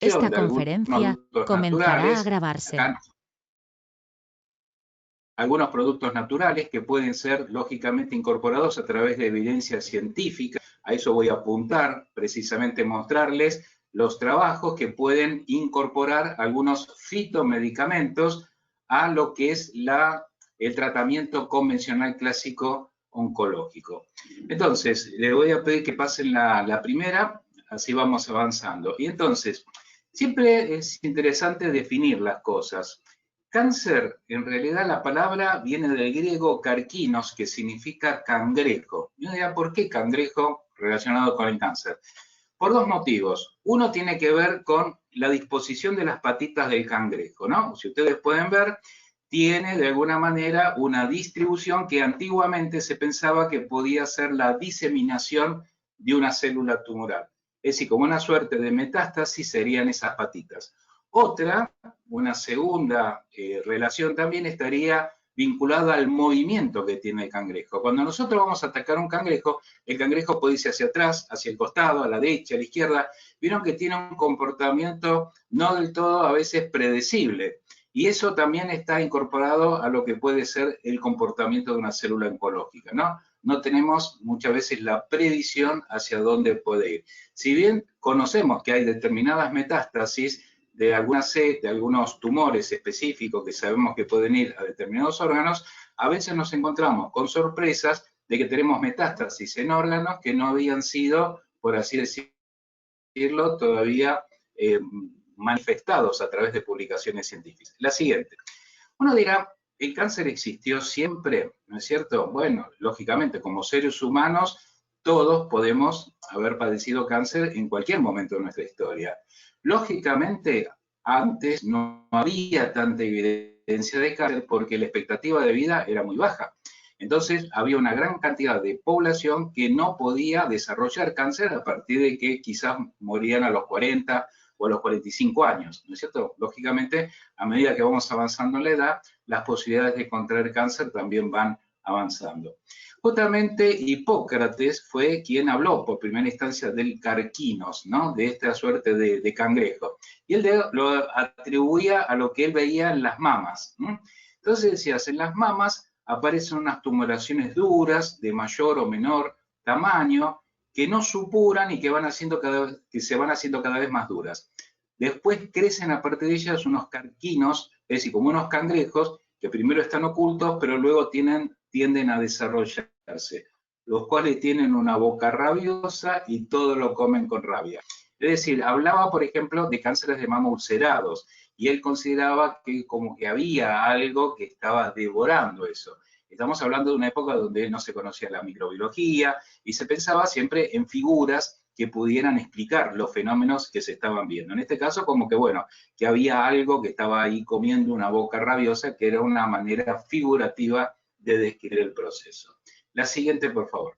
incorporación Esta de algunos conferencia productos comenzará a naturales. grabarse. Acá, algunos productos naturales que pueden ser lógicamente incorporados a través de evidencia científica. A eso voy a apuntar, precisamente mostrarles los trabajos que pueden incorporar algunos fitomedicamentos a lo que es el tratamiento convencional clásico oncológico. Entonces, le voy a pedir que pasen la primera, así vamos avanzando. Y entonces, siempre es interesante definir las cosas. Cáncer, en realidad la palabra viene del griego carquinos, que significa cangrejo. Y uno dirá, ¿por qué cangrejo relacionado con el cáncer? Por dos motivos. Uno tiene que ver con la disposición de las patitas del cangrejo, ¿no? Si ustedes pueden ver, tiene de alguna manera una distribución que antiguamente se pensaba que podía ser la diseminación de una célula tumoral. Es decir, como una suerte de metástasis serían esas patitas. Otra, una segunda relación también estaría vinculada al movimiento que tiene el cangrejo. Cuando nosotros vamos a atacar un cangrejo, el cangrejo puede irse hacia atrás, hacia el costado, a la derecha, a la izquierda. Vieron que tiene un comportamiento no del todo a veces predecible. Y eso también está incorporado a lo que puede ser el comportamiento de una célula oncológica, ¿no? No tenemos muchas veces la previsión hacia dónde puede ir. Si bien conocemos que hay determinadas metástasis de algunos tumores específicos que sabemos que pueden ir a determinados órganos, a veces nos encontramos con sorpresas de que tenemos metástasis en órganos que no habían sido, por así decirlo, todavía manifestados a través de publicaciones científicas. La siguiente. Uno dirá, ¿el cáncer existió siempre? ¿No es cierto? Bueno, lógicamente, como seres humanos, todos podemos haber padecido cáncer en cualquier momento de nuestra historia. Lógicamente, antes no había tanta evidencia de cáncer porque la expectativa de vida era muy baja. Entonces, había una gran cantidad de población que no podía desarrollar cáncer a partir de que quizás morían a los 40 o a los 45 años, ¿no es cierto? Lógicamente, a medida que vamos avanzando en la edad, las posibilidades de contraer cáncer también van avanzando. Justamente Hipócrates fue quien habló por primera instancia del carquinos, ¿no? De esta suerte de cangrejo. Y él lo atribuía a lo que él veía en las mamas. ¿No? Entonces decía, en las mamas aparecen unas tumoraciones duras de mayor o menor tamaño que no supuran y que se van haciendo cada vez más duras. Después crecen aparte de ellas unos carquinos, es decir, como unos cangrejos, que primero están ocultos, pero luego tienden a desarrollarse, los cuales tienen una boca rabiosa y todo lo comen con rabia. Es decir, hablaba, por ejemplo, de cánceres de mama ulcerados, y él consideraba que como que había algo que estaba devorando eso. Estamos hablando de una época donde no se conocía la microbiología y se pensaba siempre en figuras que pudieran explicar los fenómenos que se estaban viendo. En este caso, como que bueno, que había algo que estaba ahí comiendo una boca rabiosa, que era una manera figurativa de describir el proceso. La siguiente, por favor.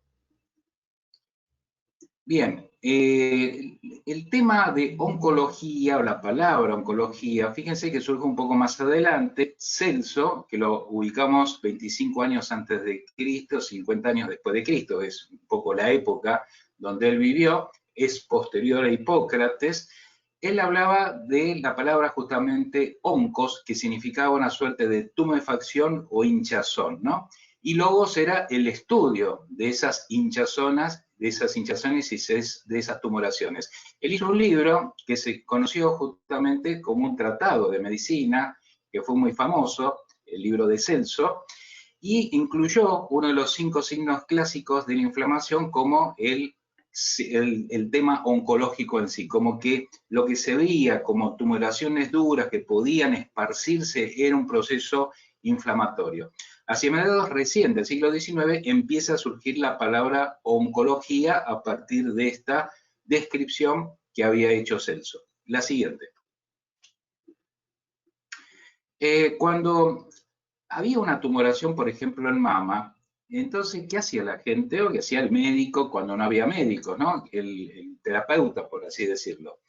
Bien, el tema de oncología o la palabra oncología, fíjense que surge un poco más adelante. Celso, que lo ubicamos 25 años antes de Cristo, 50 años después de Cristo, es un poco la época donde él vivió, es posterior a Hipócrates. Él hablaba de la palabra justamente oncos, que significaba una suerte de tumefacción o hinchazón, ¿no? Y logos era el estudio de esas hinchazones y de esas tumoraciones. Él hizo un libro que se conoció justamente como un tratado de medicina, que fue muy famoso, el libro de Celso, y incluyó uno de los 5 signos clásicos de la inflamación como el tema oncológico en sí, como que lo que se veía como tumoraciones duras que podían esparcirse era un proceso inflamatorio. Hacia mediados recién del siglo XIX empieza a surgir la palabra oncología a partir de esta descripción que había hecho Celso. La siguiente. Cuando había una tumoración, por ejemplo, en mama, entonces, ¿qué hacía la gente o qué hacía el médico cuando no había médicos, ¿no? El terapeuta, por así decirlo.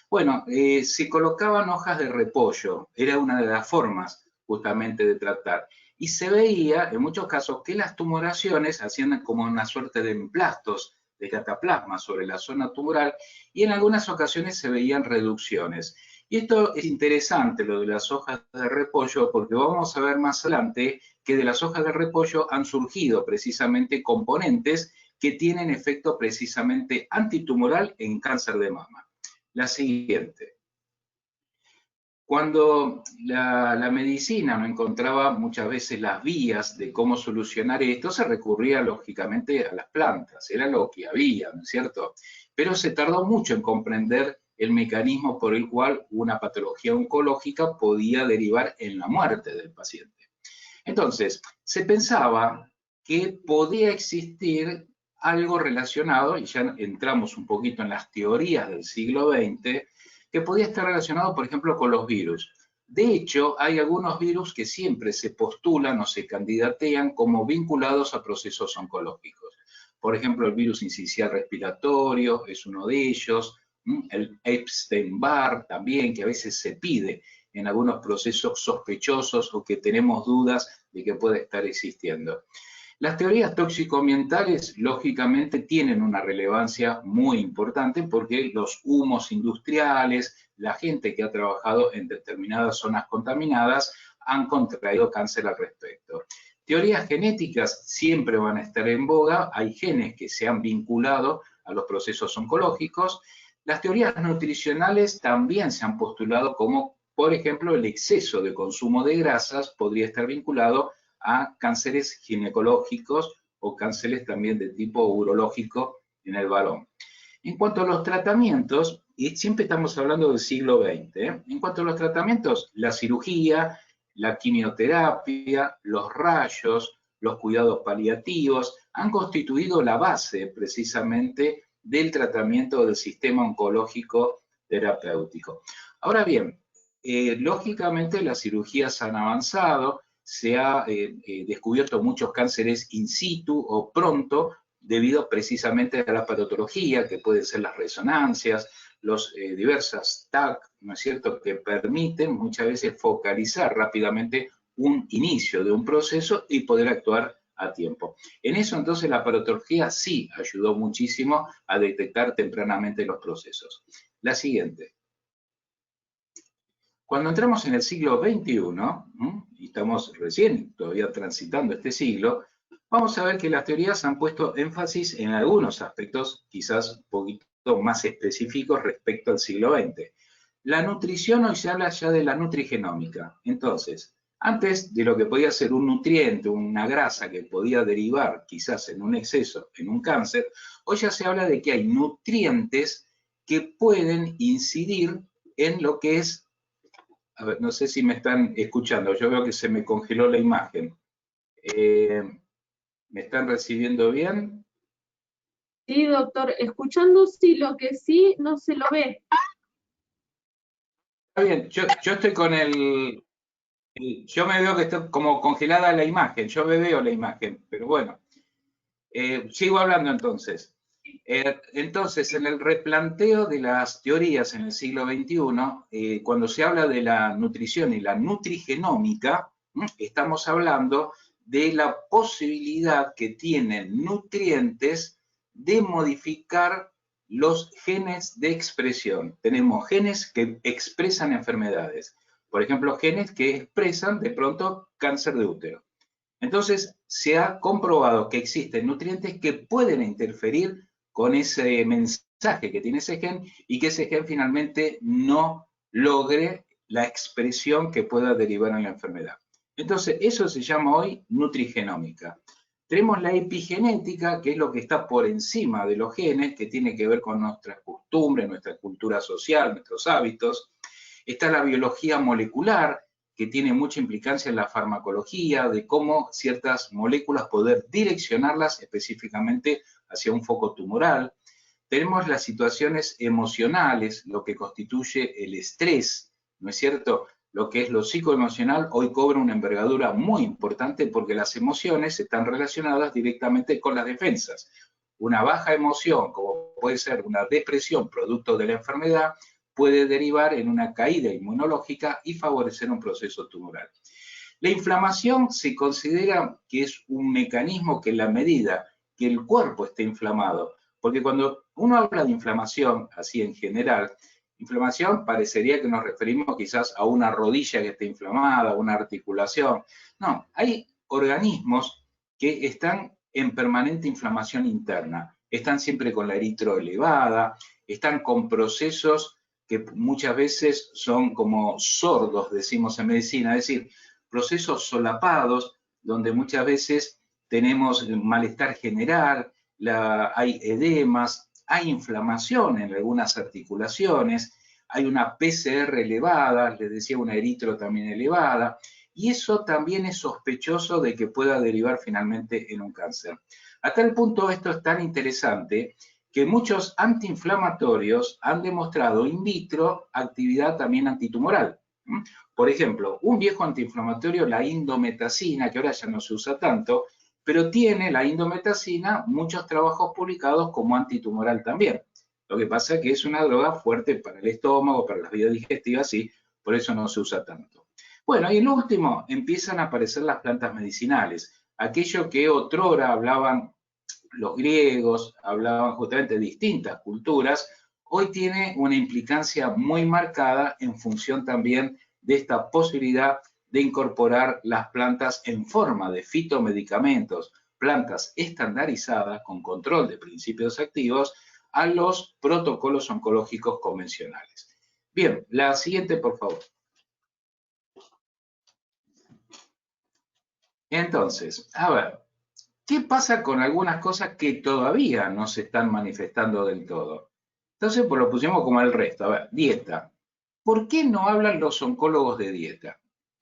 Bueno, se colocaban hojas de repollo, era una de las formas justamente de tratar. Y se veía, en muchos casos, que las tumoraciones hacían como una suerte de emplastos de cataplasma sobre la zona tumoral y en algunas ocasiones se veían reducciones. Y esto es interesante, lo de las hojas de repollo, porque vamos a ver más adelante que de las hojas de repollo han surgido precisamente componentes que tienen efecto precisamente antitumoral en cáncer de mama. La siguiente. Cuando la medicina no encontraba muchas veces las vías de cómo solucionar esto, se recurría lógicamente a las plantas, era lo que había, ¿no es cierto? Pero se tardó mucho en comprender el mecanismo por el cual una patología oncológica podía derivar en la muerte del paciente. Entonces, se pensaba que podía existir algo relacionado, y ya entramos un poquito en las teorías del siglo XX, que podía estar relacionado, por ejemplo, con los virus. De hecho, hay algunos virus que siempre se postulan o se candidatean como vinculados a procesos oncológicos. Por ejemplo, el virus incisional respiratorio es uno de ellos, el Epstein-Barr también, que a veces se pide en algunos procesos sospechosos o que tenemos dudas de que puede estar existiendo. Las teorías tóxico-ambientales, lógicamente, tienen una relevancia muy importante porque los humos industriales, la gente que ha trabajado en determinadas zonas contaminadas, han contraído cáncer al respecto. Teorías genéticas siempre van a estar en boga, hay genes que se han vinculado a los procesos oncológicos. Las teorías nutricionales también se han postulado como, por ejemplo, el exceso de consumo de grasas podría estar vinculado a cánceres ginecológicos o cánceres también de tipo urológico en el varón. En cuanto a los tratamientos, y siempre estamos hablando del siglo XX, en cuanto a los tratamientos, la cirugía, la quimioterapia, los rayos, los cuidados paliativos, han constituido la base precisamente del tratamiento del sistema oncológico terapéutico. Ahora bien, lógicamente las cirugías han avanzado, se ha descubierto muchos cánceres in situ o pronto debido precisamente a la patología, que pueden ser las resonancias, los diversas TAC, ¿no es cierto?, que permiten muchas veces focalizar rápidamente un inicio de un proceso y poder actuar a tiempo. En eso entonces la patología sí ayudó muchísimo a detectar tempranamente los procesos. La siguiente. Cuando entramos en el siglo XXI, y estamos recién todavía transitando este siglo, vamos a ver que las teorías han puesto énfasis en algunos aspectos quizás un poquito más específicos respecto al siglo XX. La nutrición, hoy se habla ya de la nutrigenómica. Entonces, antes de lo que podía ser un nutriente, una grasa que podía derivar quizás en un exceso, en un cáncer, hoy ya se habla de que hay nutrientes que pueden incidir en lo que es. A ver, no sé si me están escuchando, yo veo que se me congeló la imagen. ¿Me están recibiendo bien? Sí, doctor, escuchando sí, lo que sí no se lo ve. Está bien, yo estoy con yo me veo que está como congelada la imagen, yo me veo la imagen, pero bueno, sigo hablando entonces. Entonces, en el replanteo de las teorías en el siglo XXI, cuando se habla de la nutrición y la nutrigenómica, estamos hablando de la posibilidad que tienen nutrientes de modificar los genes de expresión. Tenemos genes que expresan enfermedades. Por ejemplo, genes que expresan de pronto cáncer de útero. Entonces, se ha comprobado que existen nutrientes que pueden interferir con ese mensaje que tiene ese gen y que ese gen finalmente no logre la expresión que pueda derivar en la enfermedad. Entonces, eso se llama hoy nutrigenómica. Tenemos la epigenética, que es lo que está por encima de los genes, que tiene que ver con nuestras costumbres, nuestra cultura social, nuestros hábitos. Está la biología molecular, que tiene mucha implicancia en la farmacología, de cómo ciertas moléculas poder direccionarlas específicamente hacia un foco tumoral. Tenemos las situaciones emocionales, lo que constituye el estrés, ¿no es cierto? Lo que es lo psicoemocional hoy cobra una envergadura muy importante porque las emociones están relacionadas directamente con las defensas. Una baja emoción, como puede ser una depresión producto de la enfermedad, puede derivar en una caída inmunológica y favorecer un proceso tumoral. La inflamación se considera que es un mecanismo que en la medida que el cuerpo esté inflamado, Porque cuando uno habla de inflamación, así en general, inflamación parecería que nos referimos quizás a una rodilla que esté inflamada, a una articulación. No, hay organismos que están en permanente inflamación interna, están siempre con la eritro elevada, están con procesos que muchas veces son como sordos, decimos en medicina, es decir, procesos solapados, donde muchas veces tenemos malestar general, hay edemas, hay inflamación en algunas articulaciones, hay una PCR elevada, les decía una eritro también elevada, y eso también es sospechoso de que pueda derivar finalmente en un cáncer. A tal punto esto es tan interesante que muchos antiinflamatorios han demostrado in vitro actividad también antitumoral. Por ejemplo, un viejo antiinflamatorio, la indometacina, que ahora ya no se usa tanto, pero tiene la indometacina muchos trabajos publicados como antitumoral también. Lo que pasa es que es una droga fuerte para el estómago, para las vías digestivas, y por eso no se usa tanto. Bueno, y en lo último empiezan a aparecer las plantas medicinales. Aquello que otrora hablaban los griegos, hablaban justamente de distintas culturas, hoy tiene una implicancia muy marcada en función también de esta posibilidad de incorporar las plantas en forma de fitomedicamentos, plantas estandarizadas con control de principios activos, a los protocolos oncológicos convencionales. Bien, la siguiente, por favor. Entonces, a ver, ¿qué pasa con algunas cosas que todavía no se están manifestando del todo? Entonces, pues lo pusimos como el resto. A ver, dieta. ¿Por qué no hablan los oncólogos de dieta?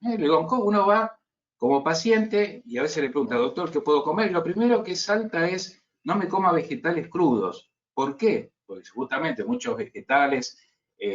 Uno va como paciente y a veces le pregunta, doctor, ¿qué puedo comer? Y lo primero que salta es, no me coma vegetales crudos. ¿Por qué? Porque justamente muchos vegetales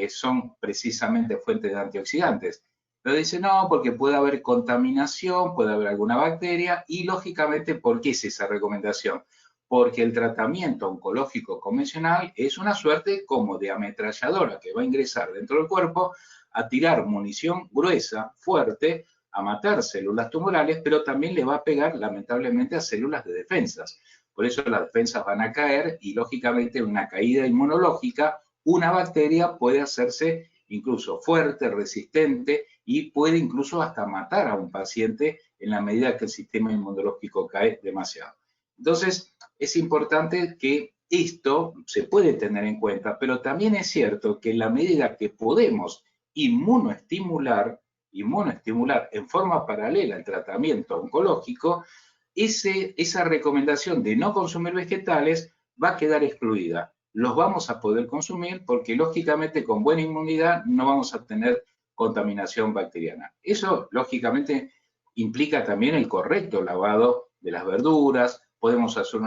son precisamente fuentes de antioxidantes. Pero dice, no, porque puede haber contaminación, puede haber alguna bacteria y lógicamente, ¿por qué es esa recomendación? Porque el tratamiento oncológico convencional es una suerte como de ametralladora que va a ingresar dentro del cuerpo a tirar munición gruesa, fuerte, a matar células tumorales, pero también le va a pegar lamentablemente a células de defensas. Por eso las defensas van a caer y lógicamente una caída inmunológica, una bacteria puede hacerse incluso fuerte, resistente y puede incluso hasta matar a un paciente en la medida que el sistema inmunológico cae demasiado. Entonces, es importante que esto se puede tener en cuenta, pero también es cierto que en la medida que podemos inmunoestimular en forma paralela al tratamiento oncológico, esa recomendación de no consumir vegetales va a quedar excluida. Los vamos a poder consumir porque lógicamente con buena inmunidad no vamos a tener contaminación bacteriana. Eso lógicamente implica también el correcto lavado de las verduras, podemos hacer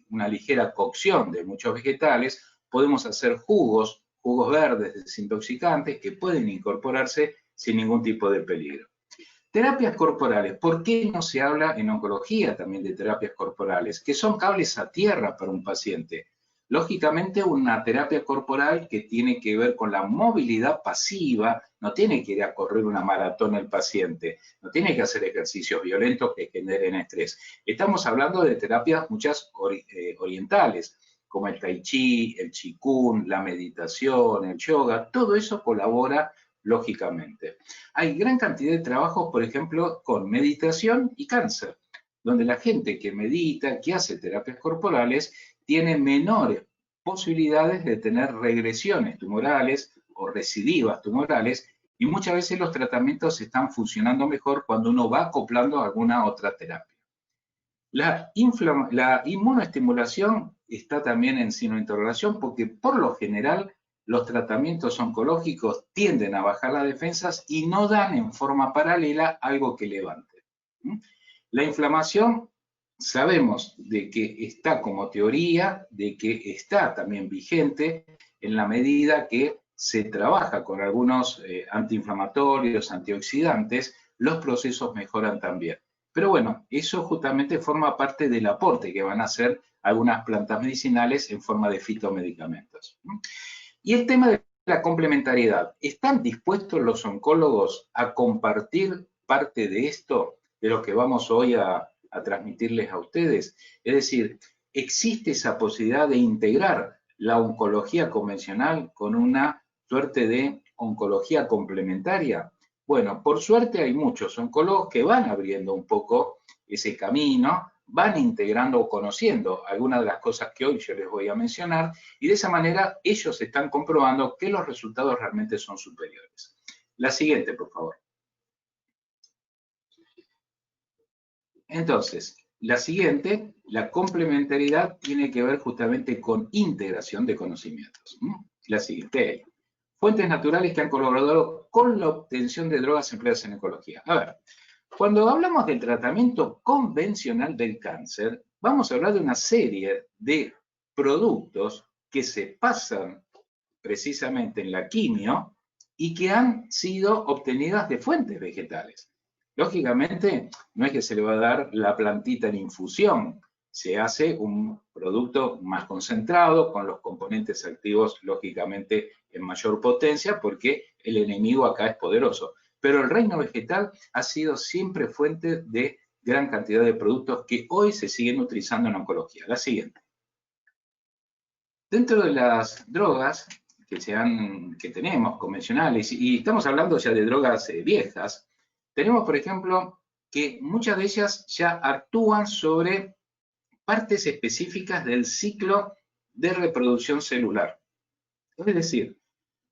una ligera cocción de muchos vegetales, podemos hacer jugos verdes desintoxicantes que pueden incorporarse sin ningún tipo de peligro. Terapias corporales. ¿Por qué no se habla en oncología también de terapias corporales? Que son cables a tierra para un paciente. Lógicamente, una terapia corporal que tiene que ver con la movilidad pasiva, no tiene que ir a correr una maratón el paciente, no tiene que hacer ejercicios violentos que generen estrés. Estamos hablando de terapias muchas orientales, como el tai chi, el qigong, la meditación, el yoga, todo eso colabora lógicamente. Hay gran cantidad de trabajos, por ejemplo, con meditación y cáncer, donde la gente que medita, que hace terapias corporales, tiene menores posibilidades de tener regresiones tumorales o recidivas tumorales, y muchas veces los tratamientos están funcionando mejor cuando uno va acoplando alguna otra terapia. La inmunoestimulación está también en signo de interrogación porque por lo general los tratamientos oncológicos tienden a bajar las defensas y no dan en forma paralela algo que levante. La inflamación sabemos de que está como teoría, de que está también vigente en la medida que se trabaja con algunos antiinflamatorios, antioxidantes, los procesos mejoran también. Pero bueno, eso justamente forma parte del aporte que van a hacer algunas plantas medicinales en forma de fitomedicamentos. Y el tema de la complementariedad. ¿Están dispuestos los oncólogos a compartir parte de esto, de lo que vamos hoy a transmitirles a ustedes? Es decir, existe esa posibilidad de integrar la oncología convencional con una suerte de oncología complementaria. Bueno, por suerte hay muchos oncólogos que van abriendo un poco ese camino, van integrando o conociendo algunas de las cosas que hoy yo les voy a mencionar, y de esa manera ellos están comprobando que los resultados realmente son superiores. La siguiente, por favor. Entonces, la siguiente, la complementariedad, tiene que ver justamente con integración de conocimientos. La siguiente, fuentes naturales que han colaborado con la obtención de drogas empleadas en oncología. A ver, cuando hablamos del tratamiento convencional del cáncer, vamos a hablar de una serie de productos que se pasan precisamente en la quimio y que han sido obtenidas de fuentes vegetales. Lógicamente, no es que se le va a dar la plantita en infusión, se hace un producto más concentrado, con los componentes activos, lógicamente, en mayor potencia, porque el enemigo acá es poderoso. Pero el reino vegetal ha sido siempre fuente de gran cantidad de productos que hoy se siguen utilizando en oncología. La siguiente. Dentro de las drogas que tenemos, convencionales, y estamos hablando ya de drogas viejas, tenemos, por ejemplo, que muchas de ellas ya actúan sobre partes específicas del ciclo de reproducción celular. Es decir,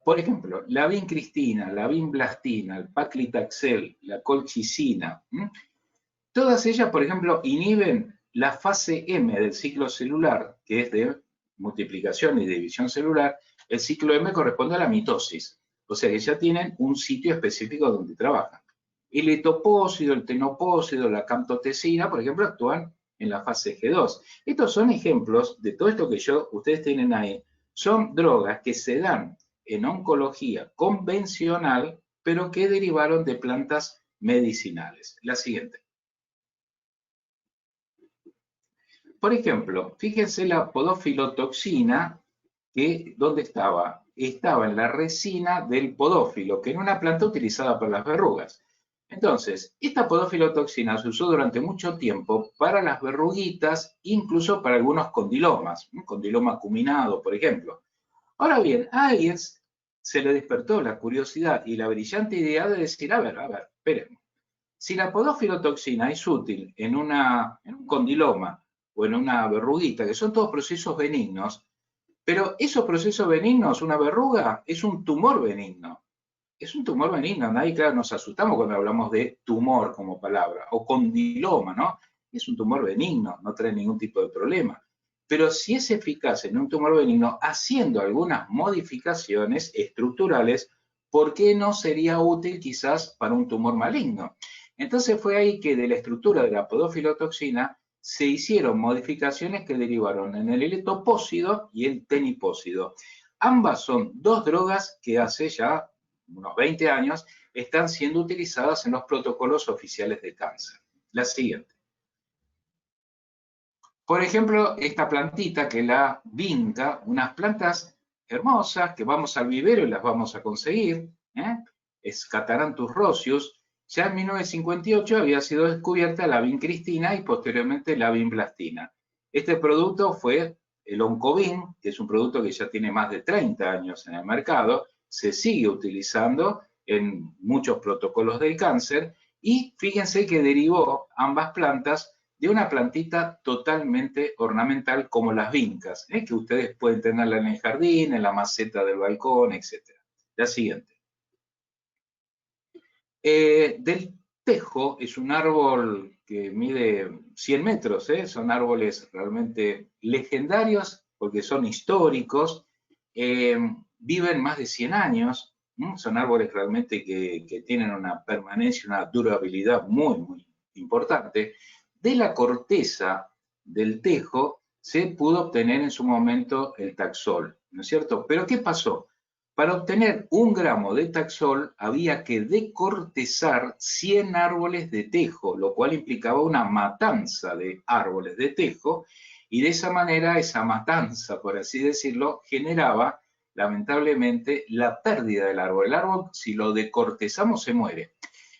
por ejemplo, la vincristina, la vinblastina, el paclitaxel, la colchicina, todas ellas, por ejemplo, inhiben la fase M del ciclo celular, que es de multiplicación y división celular. El ciclo M corresponde a la mitosis, o sea que ya tienen un sitio específico donde trabajan. El litopósido, el tenopósido, la camptotecina, por ejemplo, actúan en la fase G2. Estos son ejemplos de todo esto que ustedes tienen ahí. Son drogas que se dan en oncología convencional, pero que derivaron de plantas medicinales. La siguiente. Por ejemplo, fíjense la podofilotoxina, que ¿dónde estaba? Estaba en la resina del podófilo, que era una planta utilizada por las verrugas. Entonces, esta podofilotoxina se usó durante mucho tiempo para las verruguitas, incluso para algunos condilomas, un condiloma acuminado, por ejemplo. Ahora bien, a alguien se le despertó la curiosidad y la brillante idea de decir, a ver, esperemos. Si la podofilotoxina es útil en un condiloma o en una verruguita, que son todos procesos benignos, pero esos procesos benignos, una verruga, es un tumor benigno. Es un tumor benigno. Nadie, claro, nos asustamos cuando hablamos de tumor como palabra, o condiloma, ¿no? Es un tumor benigno, no trae ningún tipo de problema. Pero si es eficaz en un tumor benigno, haciendo algunas modificaciones estructurales, ¿por qué no sería útil quizás para un tumor maligno? Entonces fue ahí que de la estructura de la podofilotoxina se hicieron modificaciones que derivaron en el eletopósido y el tenipósido. Ambas son dos drogas que hace ya unos 20 años están siendo utilizadas en los protocolos oficiales de cáncer. La siguiente. Por ejemplo, esta plantita que es la vinca, unas plantas hermosas que vamos al vivero y las vamos a conseguir, es Cataranthus roseus. Ya en 1958 había sido descubierta la vincristina y posteriormente la vinblastina. Este producto fue el Oncovin, que es un producto que ya tiene más de 30 años en el mercado, se sigue utilizando en muchos protocolos del cáncer y fíjense que derivó ambas plantas de una plantita totalmente ornamental como las vincas, que ustedes pueden tenerla en el jardín, en la maceta del balcón, etc. La siguiente. Del tejo es un árbol que mide 100 metros, son árboles realmente legendarios porque son históricos, viven más de 100 años, son árboles realmente que tienen una permanencia, una durabilidad muy, muy importante. De la corteza del tejo se pudo obtener en su momento el taxol, ¿no es cierto? Pero ¿qué pasó? Para obtener 1 gramo de taxol había que decortezar 100 árboles de tejo, lo cual implicaba una matanza de árboles de tejo, y de esa manera esa matanza, por así decirlo, generaba lamentablemente la pérdida del árbol. El árbol, si lo decortezamos, se muere.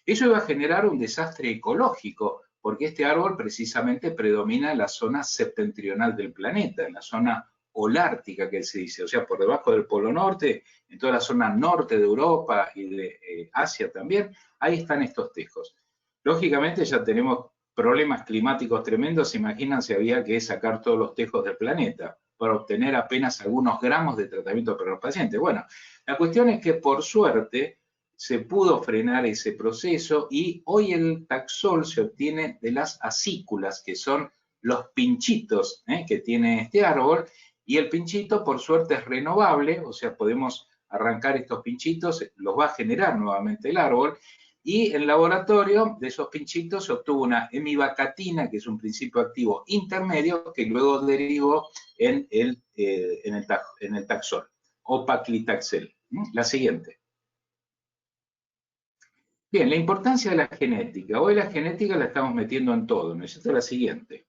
Eso iba a generar un desastre ecológico, porque este árbol precisamente predomina en la zona septentrional del planeta, en la zona holártica que se dice, o sea, por debajo del Polo Norte, en toda la zona norte de Europa y de Asia también, ahí están estos tejos. Lógicamente ya tenemos problemas climáticos tremendos, se imaginan si había que sacar todos los tejos del planeta para obtener apenas algunos gramos de tratamiento para los pacientes. Bueno, la cuestión es que por suerte se pudo frenar ese proceso y hoy el Taxol se obtiene de las acículas, que son los pinchitos que tiene este árbol, y el pinchito por suerte es renovable, o sea, podemos arrancar estos pinchitos, los va a generar nuevamente el árbol, y en laboratorio de esos pinchitos se obtuvo una hemivacatina, que es un principio activo intermedio, que luego derivó en el Taxol, o paclitaxel. La siguiente. Bien, la importancia de la genética. Hoy la genética la estamos metiendo en todo. Necesito la siguiente.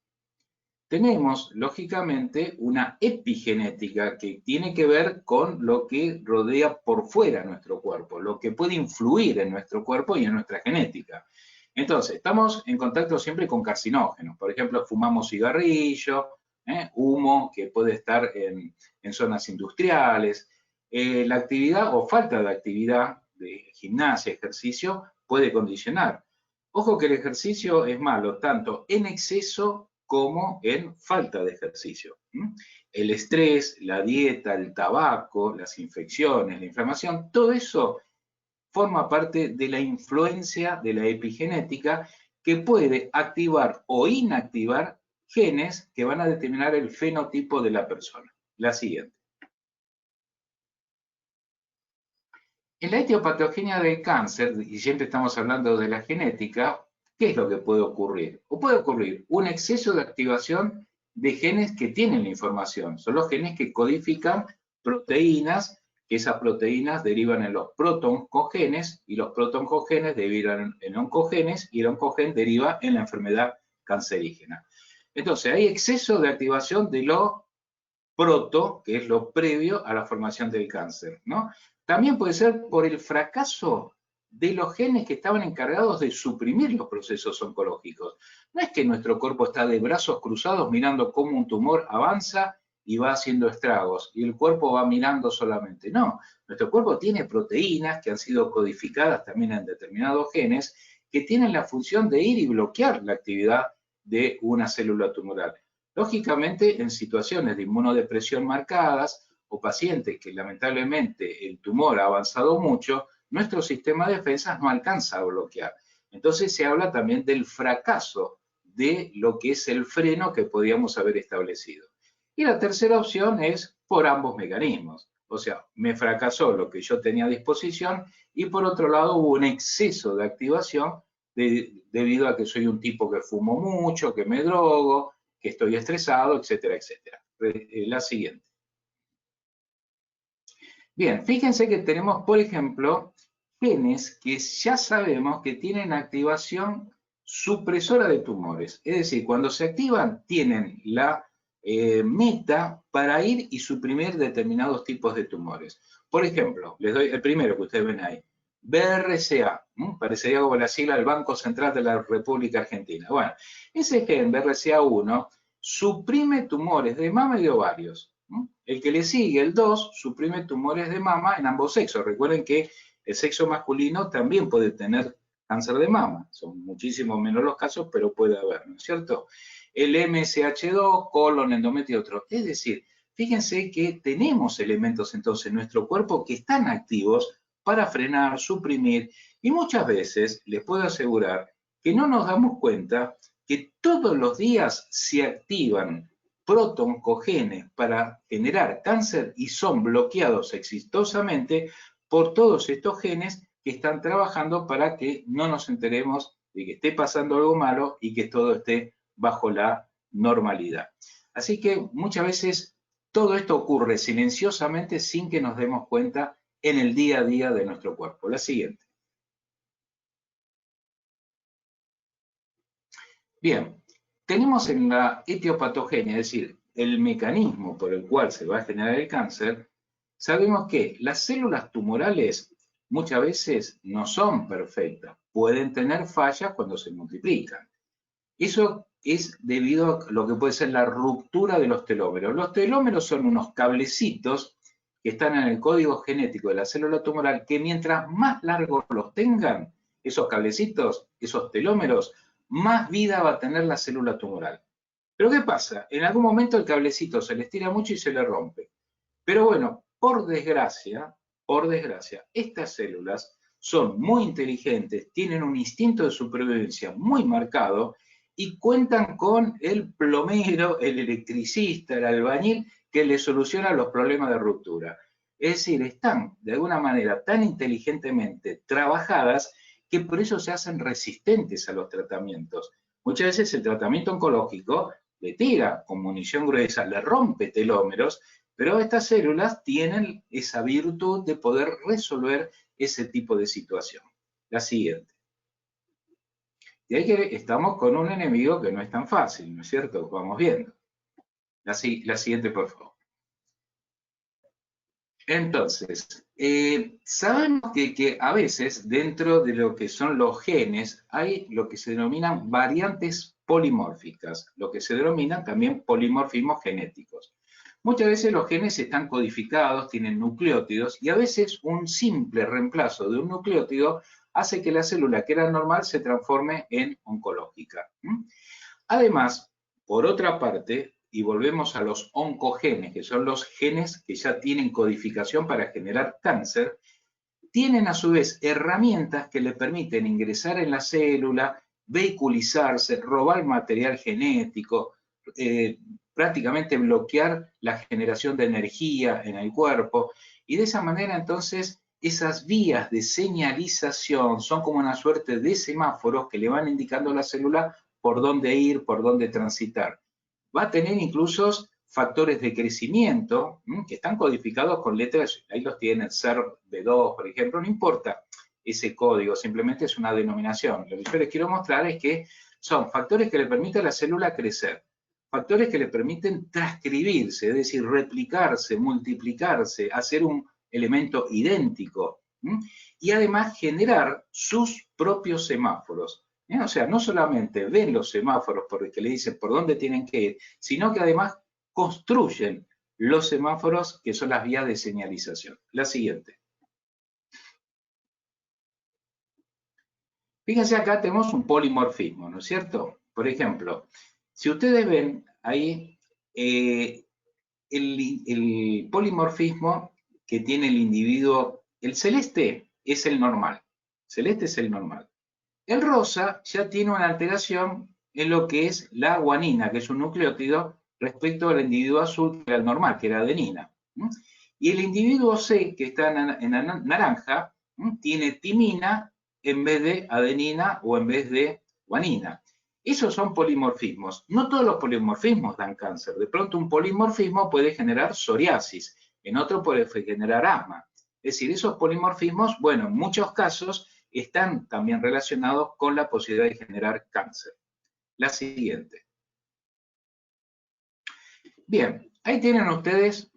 Tenemos, lógicamente, una epigenética que tiene que ver con lo que rodea por fuera nuestro cuerpo, lo que puede influir en nuestro cuerpo y en nuestra genética. Entonces, estamos en contacto siempre con carcinógenos. Por ejemplo, fumamos cigarrillo, humo que puede estar en zonas industriales. La actividad o falta de actividad de gimnasia, ejercicio, puede condicionar. Ojo que el ejercicio es malo tanto en exceso como en falta de ejercicio. El estrés, la dieta, el tabaco, las infecciones, la inflamación, todo eso forma parte de la influencia de la epigenética que puede activar o inactivar genes que van a determinar el fenotipo de la persona. La siguiente. En la etiopatogenia del cáncer, y siempre estamos hablando de la genética, ¿qué es lo que puede ocurrir? O puede ocurrir un exceso de activación de genes que tienen la información. Son los genes que codifican proteínas, que esas proteínas derivan en los protoncogenes, y los protoncogenes derivan en oncogenes, y el oncogen deriva en la enfermedad cancerígena. Entonces, hay exceso de activación de lo proto, que es lo previo a la formación del cáncer, ¿no? También puede ser por el fracaso de los genes que estaban encargados de suprimir los procesos oncológicos. No es que nuestro cuerpo está de brazos cruzados mirando cómo un tumor avanza y va haciendo estragos, y el cuerpo va mirando solamente. No, nuestro cuerpo tiene proteínas que han sido codificadas también en determinados genes que tienen la función de ir y bloquear la actividad de una célula tumoral. Lógicamente, en situaciones de inmunodepresión marcadas o pacientes que lamentablemente el tumor ha avanzado mucho, nuestro sistema de defensas no alcanza a bloquear. Entonces se habla también del fracaso de lo que es el freno que podíamos haber establecido. Y la tercera opción es por ambos mecanismos. O sea, me fracasó lo que yo tenía a disposición y por otro lado hubo un exceso de activación debido a que soy un tipo que fumo mucho, que me drogo, que estoy estresado, etcétera, etcétera. La siguiente. Bien, fíjense que tenemos, por ejemplo, genes que ya sabemos que tienen activación supresora de tumores. Es decir, cuando se activan, tienen la meta para ir y suprimir determinados tipos de tumores. Por ejemplo, les doy el primero que ustedes ven ahí. BRCA, parecería como la sigla del Banco Central de la República Argentina. Bueno, ese gen BRCA1 suprime tumores de mama y de ovarios. El que le sigue, el 2, suprime tumores de mama en ambos sexos. Recuerden que el sexo masculino también puede tener cáncer de mama. Son muchísimo menos los casos, pero puede haber, ¿no es cierto? El MSH2, colon, endometrio, otro. Es decir, fíjense que tenemos elementos entonces en nuestro cuerpo que están activos para frenar, suprimir, y muchas veces les puedo asegurar que no nos damos cuenta que todos los días se activan protoncogenes para generar cáncer y son bloqueados exitosamente por todos estos genes que están trabajando para que no nos enteremos de que esté pasando algo malo y que todo esté bajo la normalidad. Así que muchas veces todo esto ocurre silenciosamente sin que nos demos cuenta en el día a día de nuestro cuerpo. La siguiente. Bien, tenemos en la etiopatogenia, es decir, el mecanismo por el cual se va a generar el cáncer, sabemos que las células tumorales muchas veces no son perfectas, pueden tener fallas cuando se multiplican. Eso es debido a lo que puede ser la ruptura de los telómeros. Los telómeros son unos cablecitos que están en el código genético de la célula tumoral que mientras más largos los tengan, esos cablecitos, esos telómeros, más vida va a tener la célula tumoral. Pero ¿qué pasa? En algún momento el cablecito se le estira mucho y se le rompe. Pero bueno, por desgracia, estas células son muy inteligentes, tienen un instinto de supervivencia muy marcado y cuentan con el plomero, el electricista, el albañil que les soluciona los problemas de ruptura. Es decir, están de alguna manera tan inteligentemente trabajadas que por eso se hacen resistentes a los tratamientos. Muchas veces el tratamiento oncológico le tira con munición gruesa, le rompe telómeros, pero estas células tienen esa virtud de poder resolver ese tipo de situación. La siguiente. Y ahí que estamos con un enemigo que no es tan fácil, ¿no es cierto? Vamos viendo. La siguiente, por favor. Entonces, sabemos que a veces dentro de lo que son los genes hay lo que se denominan variantes polimórficas, lo que se denominan también polimorfismos genéticos. Muchas veces los genes están codificados, tienen nucleótidos y a veces un simple reemplazo de un nucleótido hace que la célula que era normal se transforme en oncológica. Además, por otra parte, y volvemos a los oncogenes, que son los genes que ya tienen codificación para generar cáncer, tienen a su vez herramientas que le permiten ingresar en la célula, vehiculizarse, robar material genético, prácticamente bloquear la generación de energía en el cuerpo, y de esa manera entonces esas vías de señalización son como una suerte de semáforos que le van indicando a la célula por dónde ir, por dónde transitar. Va a tener incluso factores de crecimiento que están codificados con letras, ahí los tienen, SERV2, por ejemplo, no importa ese código, simplemente es una denominación. Lo que yo les quiero mostrar es que son factores que le permiten a la célula crecer, factores que le permiten transcribirse, es decir, replicarse, multiplicarse, hacer un elemento idéntico, y además generar sus propios semáforos. O sea, no solamente ven los semáforos porque le dicen por dónde tienen que ir, sino que además construyen los semáforos que son las vías de señalización. La siguiente. Fíjense acá tenemos un polimorfismo, ¿no es cierto? Por ejemplo, si ustedes ven ahí el polimorfismo que tiene el individuo, el celeste es el normal, celeste es el normal. El rosa ya tiene una alteración en lo que es la guanina, que es un nucleótido, respecto al individuo azul, que era el normal, que era adenina. Y el individuo C, que está en naranja, tiene timina en vez de adenina o en vez de guanina. Esos son polimorfismos. No todos los polimorfismos dan cáncer. De pronto un polimorfismo puede generar psoriasis, en otro puede generar asma. Es decir, esos polimorfismos, bueno, en muchos casos están también relacionados con la posibilidad de generar cáncer. La siguiente. Bien, ahí tienen ustedes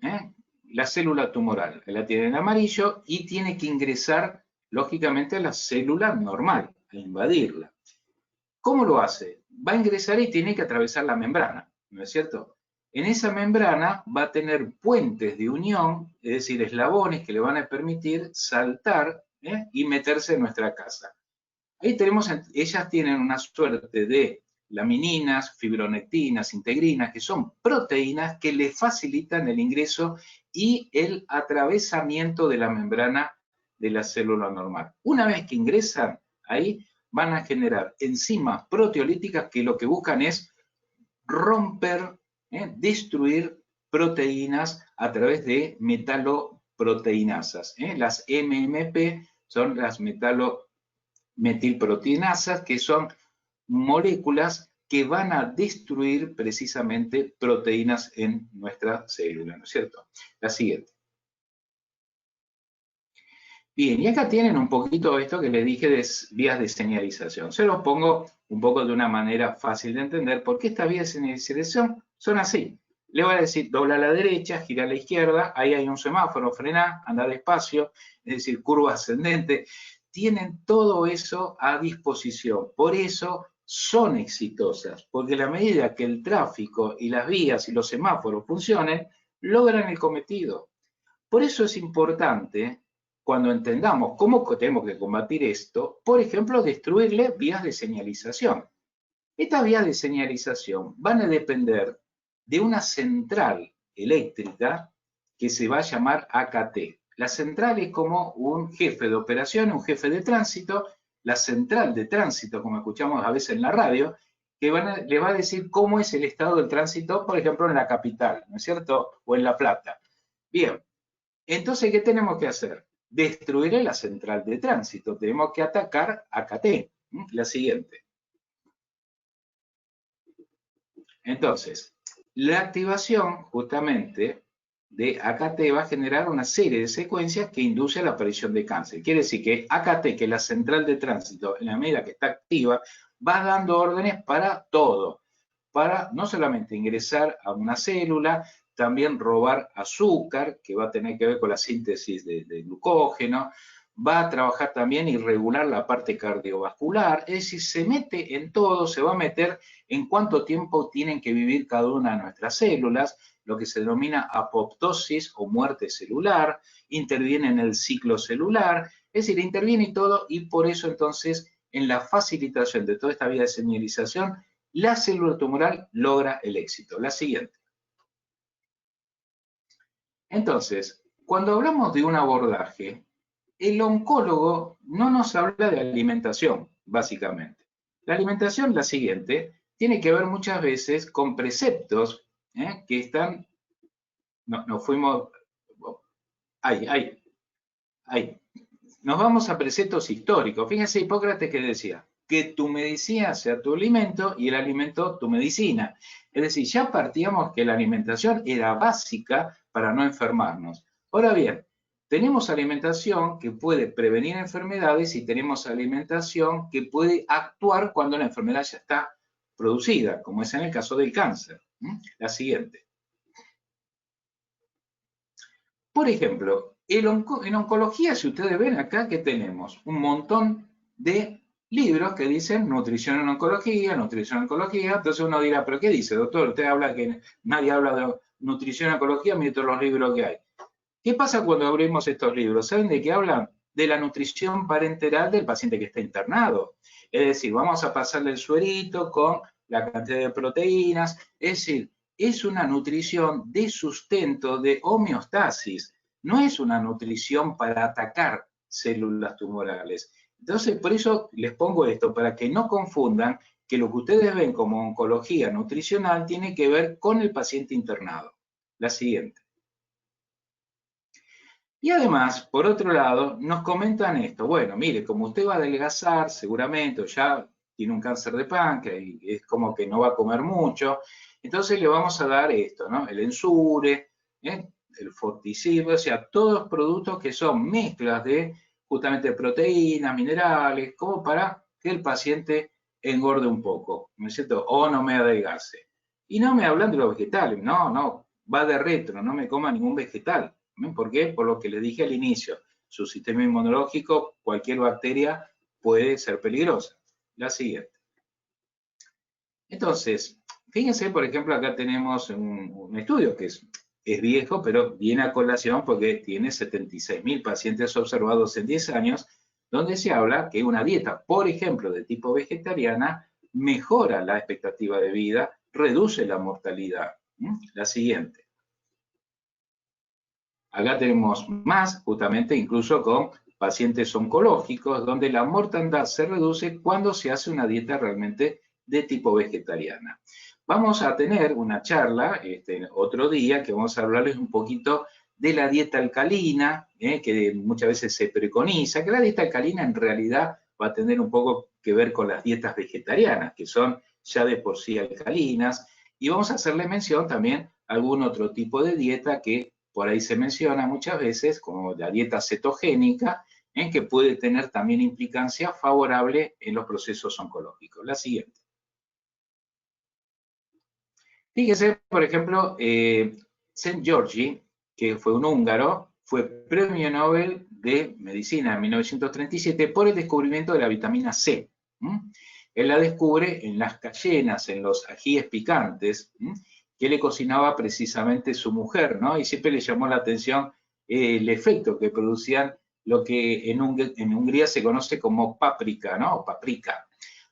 la célula tumoral. La tienen en amarillo y tiene que ingresar, lógicamente, a la célula normal, a invadirla. ¿Cómo lo hace? Va a ingresar y tiene que atravesar la membrana, ¿no es cierto? En esa membrana va a tener puentes de unión, es decir, eslabones que le van a permitir saltar y meterse en nuestra casa. Ahí tenemos, ellas tienen una suerte de lamininas, fibronectinas, integrinas, que son proteínas que le facilitan el ingreso y el atravesamiento de la membrana de la célula normal. Una vez que ingresan ahí, van a generar enzimas proteolíticas que lo que buscan es romper, destruir proteínas a través de metaloproteinasas. Las MMP son las metilproteinasas, que son moléculas que van a destruir precisamente proteínas en nuestra célula, ¿no es cierto? La siguiente. Bien, y acá tienen un poquito esto que les dije de vías de señalización. Se los pongo un poco de una manera fácil de entender, porque estas vías de señalización son así. Le voy a decir, dobla a la derecha, gira a la izquierda, ahí hay un semáforo, frena, anda despacio, es decir, curva ascendente. Tienen todo eso a disposición. Por eso son exitosas, porque a la medida que el tráfico y las vías y los semáforos funcionen, logran el cometido. Por eso es importante, cuando entendamos cómo tenemos que combatir esto, por ejemplo, destruirle vías de señalización. Estas vías de señalización van a depender de una central eléctrica que se va a llamar AKT. La central es como un jefe de operación, un jefe de tránsito, la central de tránsito, como escuchamos a veces en la radio, que le va a decir cómo es el estado del tránsito, por ejemplo, en la capital, ¿no es cierto? O en La Plata. Bien, entonces, ¿qué tenemos que hacer? Destruir la central de tránsito. Tenemos que atacar AKT. La siguiente. Entonces, la activación justamente de AKT va a generar una serie de secuencias que induce a la aparición de cáncer. Quiere decir que AKT, que es la central de tránsito, en la medida que está activa, va dando órdenes para todo, para no solamente ingresar a una célula, también robar azúcar, que va a tener que ver con la síntesis de glucógeno, va a trabajar también y regular la parte cardiovascular, es decir, se mete en todo, se va a meter en cuánto tiempo tienen que vivir cada una de nuestras células, lo que se denomina apoptosis o muerte celular, interviene en el ciclo celular, es decir, interviene y todo, y por eso entonces en la facilitación de toda esta vía de señalización, la célula tumoral logra el éxito. La siguiente. Entonces, cuando hablamos de un abordaje, el oncólogo no nos habla de alimentación, básicamente. La alimentación, la siguiente, tiene que ver muchas veces con preceptos que están, nos fuimos, ahí, nos vamos a preceptos históricos. Fíjense Hipócrates que decía, que tu medicina sea tu alimento y el alimento tu medicina. Es decir, ya partíamos que la alimentación era básica para no enfermarnos. Ahora bien, tenemos alimentación que puede prevenir enfermedades y tenemos alimentación que puede actuar cuando la enfermedad ya está producida, como es en el caso del cáncer. La siguiente. Por ejemplo, en oncología, si ustedes ven acá que tenemos un montón de libros que dicen nutrición en oncología, entonces uno dirá, ¿pero qué dice, doctor? Usted habla que nadie habla de nutrición en oncología, mire todos los libros que hay. ¿Qué pasa cuando abrimos estos libros? ¿Saben de qué hablan? De la nutrición parenteral del paciente que está internado. Es decir, vamos a pasarle el suerito con la cantidad de proteínas, es decir, es una nutrición de sustento, de homeostasis, no es una nutrición para atacar células tumorales. Entonces, por eso les pongo esto, para que no confundan que lo que ustedes ven como oncología nutricional tiene que ver con el paciente internado. La siguiente. Y además, por otro lado, nos comentan esto. Bueno, mire, como usted va a adelgazar, seguramente, o ya tiene un cáncer de páncreas y es como que no va a comer mucho, entonces le vamos a dar esto, ¿no? El Ensure, el Fortisib, o sea, todos productos que son mezclas de justamente proteínas, minerales, como para que el paciente engorde un poco, ¿no es cierto? O no me adelgace. Y no me hablan de los vegetales, no, va de retro, no me coma ningún vegetal. ¿Por qué? Por lo que les dije al inicio, su sistema inmunológico, cualquier bacteria puede ser peligrosa. La siguiente. Entonces, fíjense, por ejemplo, acá tenemos un estudio que es viejo, pero viene a colación porque tiene 76.000 pacientes observados en 10 años, donde se habla que una dieta, por ejemplo, de tipo vegetariana, mejora la expectativa de vida, reduce la mortalidad. La siguiente. Acá tenemos más, justamente incluso con pacientes oncológicos, donde la mortandad se reduce cuando se hace una dieta realmente de tipo vegetariana. Vamos a tener una charla otro día que vamos a hablarles un poquito de la dieta alcalina, que muchas veces se preconiza, que la dieta alcalina en realidad va a tener un poco que ver con las dietas vegetarianas, que son ya de por sí alcalinas, y vamos a hacerle mención también a algún otro tipo de dieta que por ahí se menciona muchas veces, como la dieta cetogénica, que puede tener también implicancia favorable en los procesos oncológicos. La siguiente. Fíjese, por ejemplo, Szent Györgyi, que fue un húngaro, fue premio Nobel de Medicina en 1937 por el descubrimiento de la vitamina C. Él la descubre en las cayenas, en los ajíes picantes, que le cocinaba precisamente su mujer, ¿no? Y siempre le llamó la atención el efecto que producían lo que en Hungría se conoce como páprica, ¿no? O paprika.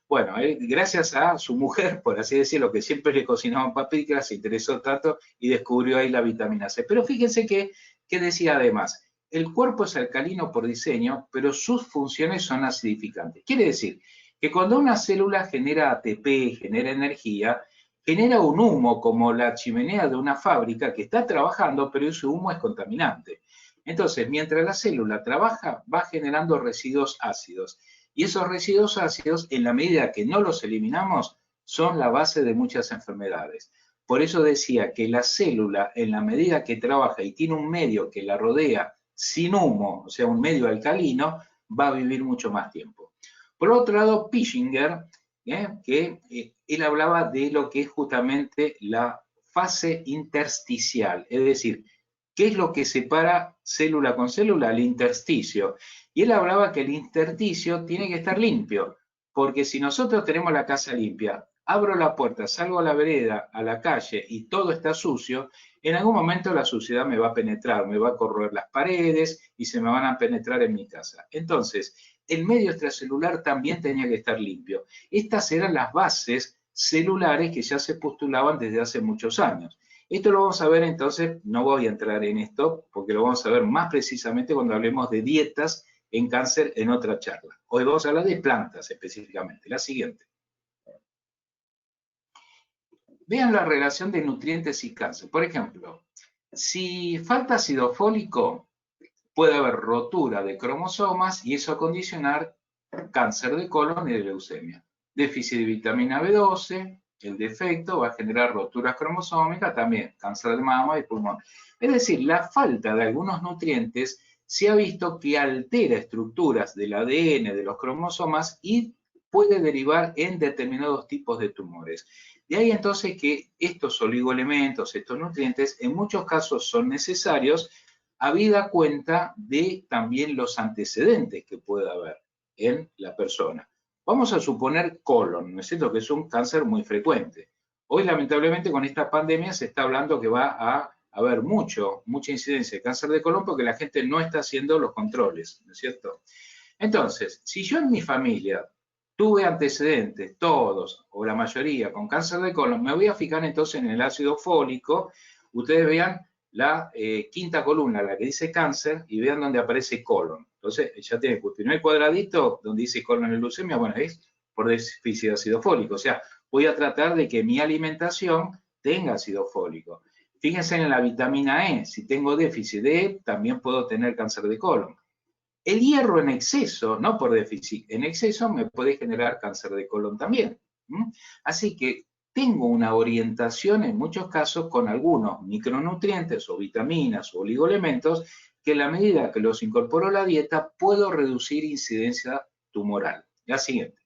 Bueno, gracias a su mujer, por así decirlo, que siempre le cocinaban paprika, se interesó tanto y descubrió ahí la vitamina C. Pero fíjense que decía además, el cuerpo es alcalino por diseño, pero sus funciones son acidificantes. Quiere decir que cuando una célula genera ATP, genera energía, genera un humo como la chimenea de una fábrica que está trabajando, pero ese humo es contaminante. Entonces, mientras la célula trabaja, va generando residuos ácidos. Y esos residuos ácidos, en la medida que no los eliminamos, son la base de muchas enfermedades. Por eso decía que la célula, en la medida que trabaja y tiene un medio que la rodea sin humo, o sea, un medio alcalino, va a vivir mucho más tiempo. Por otro lado, Pischinger, él hablaba de lo que es justamente la fase intersticial, es decir, ¿qué es lo que separa célula con célula? El intersticio. Y él hablaba que el intersticio tiene que estar limpio, porque si nosotros tenemos la casa limpia, abro la puerta, salgo a la vereda, a la calle y todo está sucio, en algún momento la suciedad me va a penetrar, me va a corroer las paredes y se me van a penetrar en mi casa. Entonces, el medio extracelular también tenía que estar limpio. Estas eran las bases celulares que ya se postulaban desde hace muchos años. Esto lo vamos a ver entonces, no voy a entrar en esto, porque lo vamos a ver más precisamente cuando hablemos de dietas en cáncer en otra charla. Hoy vamos a hablar de plantas específicamente. La siguiente. Vean la relación de nutrientes y cáncer. Por ejemplo, si falta ácido fólico, puede haber rotura de cromosomas y eso condicionar cáncer de colon y de leucemia. Déficit de vitamina B12, el defecto va a generar roturas cromosómicas, también cáncer de mama y pulmón. Es decir, la falta de algunos nutrientes se ha visto que altera estructuras del ADN de los cromosomas y puede derivar en determinados tipos de tumores. De ahí entonces que estos oligoelementos, estos nutrientes, en muchos casos son necesarios, habida cuenta de también los antecedentes que pueda haber en la persona. Vamos a suponer colon, ¿no es cierto?, que es un cáncer muy frecuente. Hoy, lamentablemente, con esta pandemia se está hablando que va a haber mucha incidencia de cáncer de colon porque la gente no está haciendo los controles, ¿no es cierto? Entonces, si yo en mi familia tuve antecedentes, todos o la mayoría, con cáncer de colon, me voy a fijar entonces en el ácido fólico. Ustedes vean la quinta columna, la que dice cáncer, y vean dónde aparece colon. Entonces, ya tiene el primer cuadradito donde dice colon en leucemia, bueno, es por déficit de ácido fólico. O sea, voy a tratar de que mi alimentación tenga ácido fólico. Fíjense en la vitamina E, si tengo déficit de E, también puedo tener cáncer de colon. El hierro en exceso, no por déficit, en exceso me puede generar cáncer de colon también. Así que tengo una orientación en muchos casos con algunos micronutrientes o vitaminas o oligoelementos que en la medida que los incorporo a la dieta puedo reducir incidencia tumoral. La siguiente.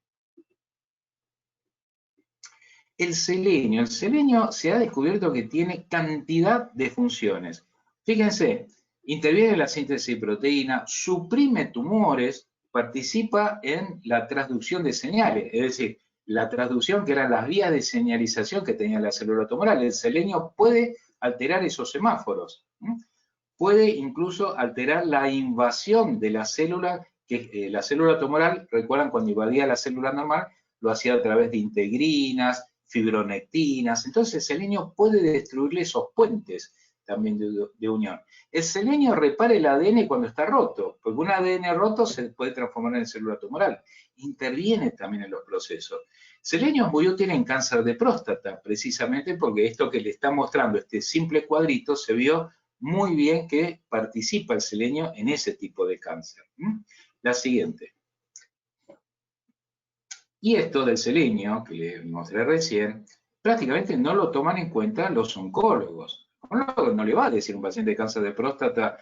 El selenio se ha descubierto que tiene cantidad de funciones. Fíjense, interviene en la síntesis de proteína, suprime tumores, participa en la transducción de señales, es decir, la transducción que eran las vías de señalización que tenía la célula tumoral. El selenio puede alterar esos semáforos, puede incluso alterar la invasión de la célula, que la célula tumoral, recuerdan cuando invadía la célula normal, lo hacía a través de integrinas, fibronectinas. Entonces el selenio puede destruirle esos puentes también de unión. El selenio repara el ADN cuando está roto, porque un ADN roto se puede transformar en célula tumoral. Interviene también en los procesos. Selenio es muy útil en cáncer de próstata, precisamente porque esto que le está mostrando este simple cuadrito se vio muy bien que participa el selenio en ese tipo de cáncer. La siguiente. Y esto del selenio, que le mostré recién, prácticamente no lo toman en cuenta los oncólogos. No le va a decir a un paciente de cáncer de próstata,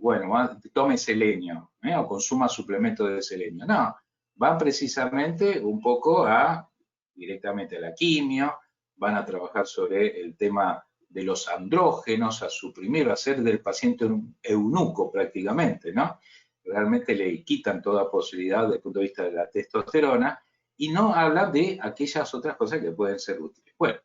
bueno, tome selenio, o consuma suplemento de selenio. No, van precisamente un poco directamente a la quimio, van a trabajar sobre el tema de los andrógenos, a suprimir, a hacer del paciente un eunuco prácticamente, ¿no? Realmente le quitan toda posibilidad desde el punto de vista de la testosterona y no habla de aquellas otras cosas que pueden ser útiles. Bueno,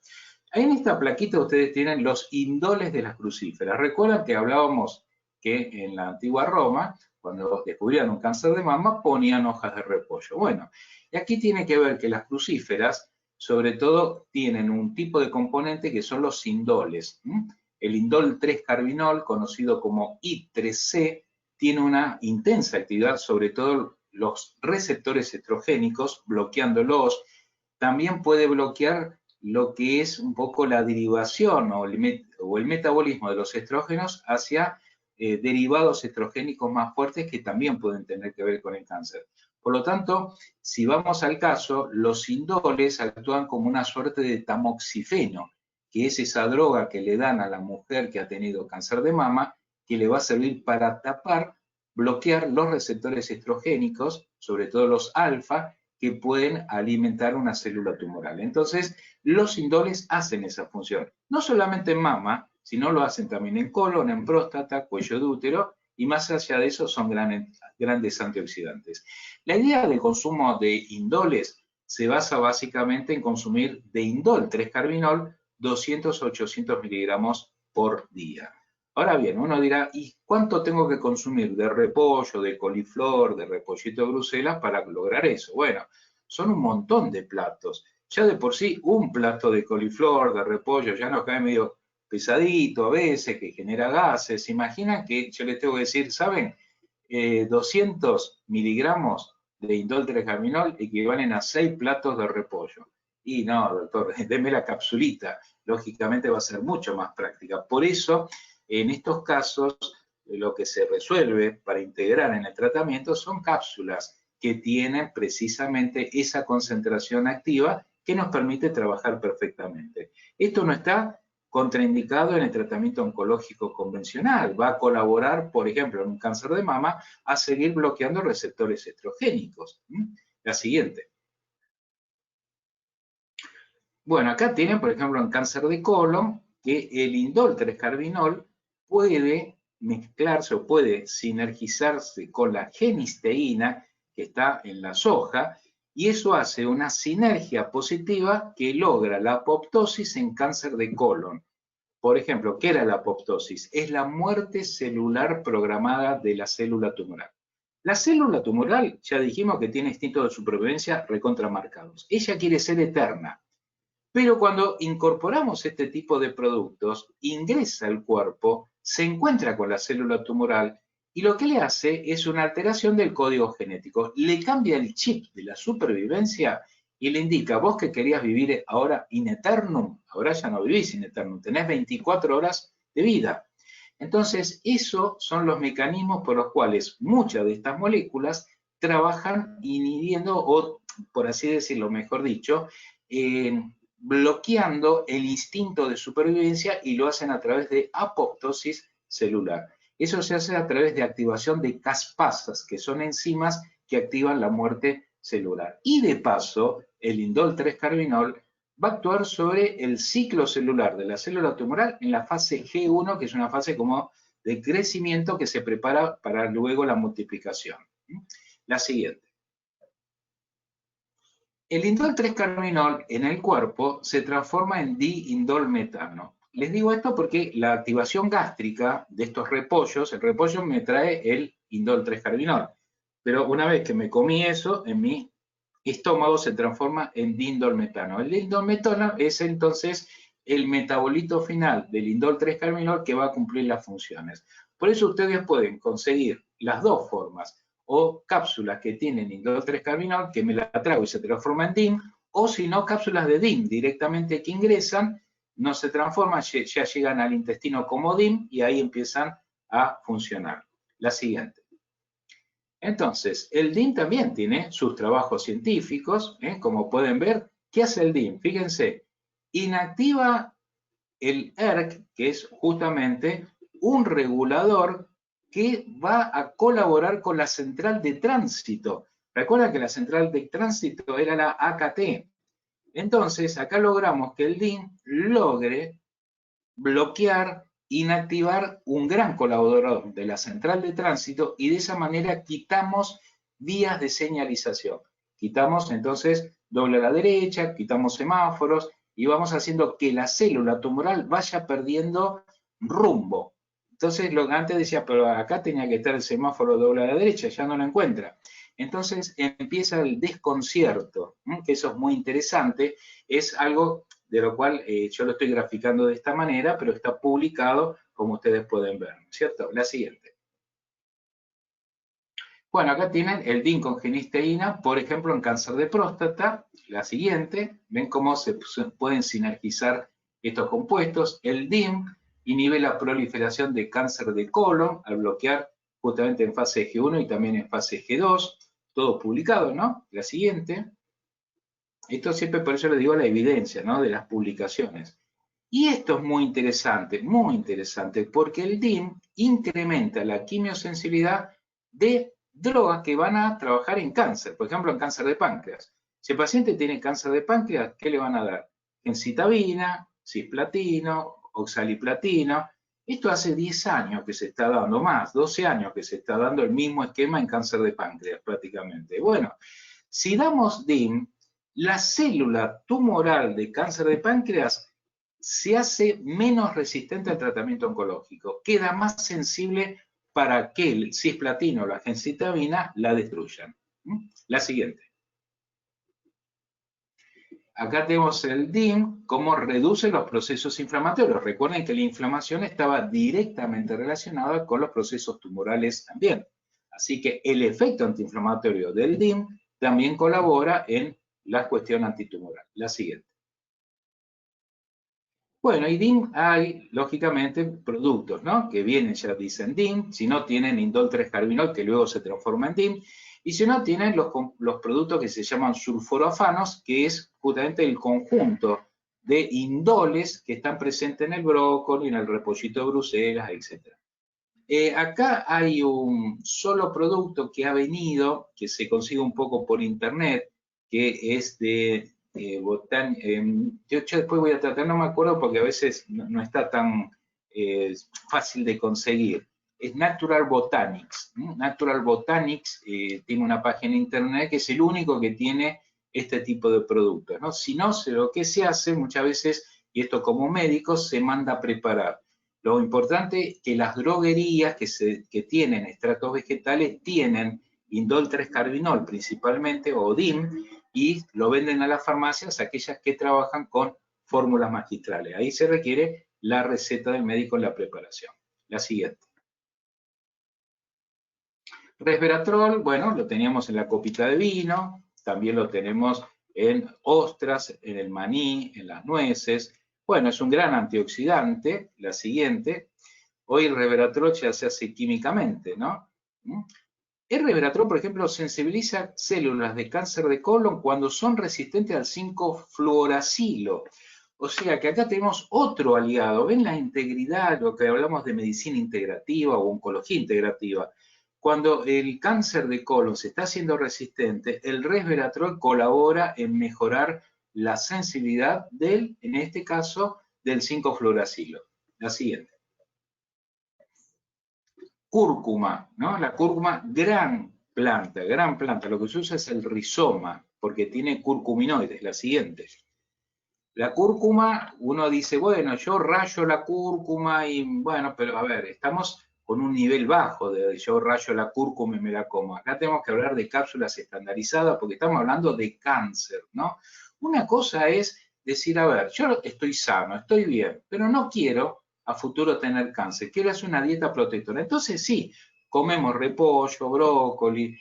ahí en esta plaquita ustedes tienen los indoles de las crucíferas. Recuerdan que hablábamos que en la antigua Roma, cuando descubrían un cáncer de mama, ponían hojas de repollo. Bueno, y aquí tiene que ver que las crucíferas, sobre todo, tienen un tipo de componente que son los indoles. El indol 3-carbinol, conocido como I3C, tiene una intensa actividad, sobre todo los receptores estrogénicos, bloqueándolos. También puede bloquear lo que es un poco la derivación o el metabolismo de los estrógenos hacia derivados estrogénicos más fuertes que también pueden tener que ver con el cáncer. Por lo tanto, si vamos al caso, los indoles actúan como una suerte de tamoxifeno, que es esa droga que le dan a la mujer que ha tenido cáncer de mama, que le va a servir para tapar, bloquear los receptores estrogénicos, sobre todo los alfa, que pueden alimentar una célula tumoral. Entonces, los indoles hacen esa función. No solamente en mama, sino lo hacen también en colon, en próstata, cuello de útero, y más allá de eso son grandes antioxidantes. La idea del consumo de indoles se basa básicamente en consumir de indol 3-carbinol 200 a 800 miligramos por día. Ahora bien, uno dirá, ¿y cuánto tengo que consumir de repollo, de coliflor, de repollito de Bruselas para lograr eso? Bueno, son un montón de platos. Ya de por sí, un plato de coliflor, de repollo, ya nos cae medio pesadito a veces, que genera gases. Imaginan que yo les tengo que decir, ¿saben? 200 miligramos de indol 3-carbinol equivalen a 6 platos de repollo. Y no, doctor, deme la capsulita. Lógicamente va a ser mucho más práctica. Por eso, en estos casos, lo que se resuelve para integrar en el tratamiento son cápsulas que tienen precisamente esa concentración activa que nos permite trabajar perfectamente. Esto no está contraindicado en el tratamiento oncológico convencional. Va a colaborar, por ejemplo, en un cáncer de mama, a seguir bloqueando receptores estrogénicos. La siguiente. Bueno, acá tienen, por ejemplo, en cáncer de colon, que el indol 3-carbinol puede mezclarse o puede sinergizarse con la genisteína que está en la soja, y eso hace una sinergia positiva que logra la apoptosis en cáncer de colon. Por ejemplo, ¿qué era la apoptosis? Es la muerte celular programada de la célula tumoral. La célula tumoral, ya dijimos que tiene instintos de supervivencia recontramarcados. Ella quiere ser eterna. Pero cuando incorporamos este tipo de productos, ingresa al cuerpo, se encuentra con la célula tumoral y lo que le hace es una alteración del código genético. Le cambia el chip de la supervivencia y le indica, vos que querías vivir ahora in eternum, ahora ya no vivís in eternum, tenés 24 horas de vida. Entonces, esos son los mecanismos por los cuales muchas de estas moléculas trabajan inhibiendo, o por así decirlo, mejor dicho, bloqueando el instinto de supervivencia y lo hacen a través de apoptosis celular. Eso se hace a través de activación de caspasas, que son enzimas que activan la muerte celular. Y de paso, el indol 3-carbinol va a actuar sobre el ciclo celular de la célula tumoral en la fase G1, que es una fase como de crecimiento que se prepara para luego la multiplicación. La siguiente. El indol 3-carbinol en el cuerpo se transforma en diindolmetano. Les digo esto porque la activación gástrica de estos repollos, el repollo me trae el indol 3-carbinol, pero una vez que me comí eso, en mi estómago se transforma en diindolmetano. El diindolmetano es entonces el metabolito final del indol 3-carbinol que va a cumplir las funciones. Por eso ustedes pueden conseguir las dos formas, o cápsulas que tienen indol 3-carbinol, que me la trago y se transforma en DIM, o si no, cápsulas de DIM directamente que ingresan, no se transforman, ya llegan al intestino como DIM y ahí empiezan a funcionar. La siguiente. Entonces, el DIM también tiene sus trabajos científicos, como pueden ver. ¿Qué hace el DIM? Fíjense, inactiva el ERK, que es justamente un regulador que va a colaborar con la central de tránsito. Recuerden que la central de tránsito era la AKT. Entonces, acá logramos que el DIM logre bloquear, inactivar un gran colaborador de la central de tránsito y de esa manera quitamos vías de señalización. Quitamos entonces doble a la derecha, quitamos semáforos y vamos haciendo que la célula tumoral vaya perdiendo rumbo. Entonces, lo que antes decía, pero acá tenía que estar el semáforo doble a la derecha, ya no lo encuentra. Entonces empieza el desconcierto, que eso es muy interesante, es algo de lo cual yo lo estoy graficando de esta manera, pero está publicado como ustedes pueden ver, ¿cierto? La siguiente. Bueno, acá tienen el DIM con genisteína, por ejemplo, en cáncer de próstata. La siguiente, ven cómo se pueden sinergizar estos compuestos. El DIM inhibe la proliferación de cáncer de colon al bloquear justamente en fase G1 y también en fase G2. Todo publicado, ¿no? La siguiente. Esto siempre por eso les digo la evidencia, ¿no? De las publicaciones. Y esto es muy interesante, porque el DIM incrementa la quimiosensibilidad de drogas que van a trabajar en cáncer, por ejemplo, en cáncer de páncreas. Si el paciente tiene cáncer de páncreas, ¿qué le van a dar? Gencitabina, cisplatino, oxaliplatino. Esto hace 10 años que se está dando, más, 12 años que se está dando el mismo esquema en cáncer de páncreas prácticamente. Bueno, si damos DIM, la célula tumoral de cáncer de páncreas se hace menos resistente al tratamiento oncológico, queda más sensible para que el cisplatino o la gencitabina la destruyan. La siguiente. Acá tenemos el DIM, cómo reduce los procesos inflamatorios. Recuerden que la inflamación estaba directamente relacionada con los procesos tumorales también. Así que el efecto antiinflamatorio del DIM también colabora en la cuestión antitumoral. La siguiente. Bueno, y DIM hay, lógicamente, productos, ¿no? Que vienen, ya dicen DIM, si no tienen indol 3-carbinol, que luego se transforma en DIM, y si no tienen los productos que se llaman sulforoafanos, que es justamente el conjunto de indoles que están presentes en el brócoli, en el repollito de Bruselas, etc. Acá hay un solo producto que ha venido, que se consigue un poco por internet, que es de yo después voy a tratar, no me acuerdo porque a veces no está tan fácil de conseguir. Es Natural Botanics. Natural Botanics tiene una página en internet que es el único que tiene este tipo de productos, ¿no? Si no, lo que se hace muchas veces, y esto como médico, se manda a preparar. Lo importante es que las droguerías que tienen extractos vegetales tienen indol 3-carbinol principalmente, o DIM, y lo venden a las farmacias aquellas que trabajan con fórmulas magistrales. Ahí se requiere la receta del médico en la preparación. La siguiente. Resveratrol, bueno, lo teníamos en la copita de vino, también lo tenemos en ostras, en el maní, en las nueces. Bueno, es un gran antioxidante. La siguiente. Hoy el resveratrol ya se hace químicamente, ¿no? El resveratrol, por ejemplo, sensibiliza células de cáncer de colon cuando son resistentes al 5-fluoracilo. O sea que acá tenemos otro aliado. ¿Ven la integridad, lo que hablamos de medicina integrativa o oncología integrativa? Cuando el cáncer de colon se está haciendo resistente, el resveratrol colabora en mejorar la sensibilidad del, en este caso, del 5-fluoracilo. La siguiente. Cúrcuma, ¿no? La cúrcuma, gran planta. Lo que se usa es el rizoma, porque tiene curcuminoides, la siguiente. La cúrcuma, uno dice, bueno, yo rayo la cúrcuma y, bueno, pero a ver, estamos con un nivel bajo de yo rayo la cúrcuma y me la como. Acá tenemos que hablar de cápsulas estandarizadas porque estamos hablando de cáncer, ¿no? Una cosa es decir, a ver, yo estoy sano, estoy bien, pero no quiero a futuro tener cáncer, quiero hacer una dieta protectora. Entonces sí, comemos repollo, brócoli,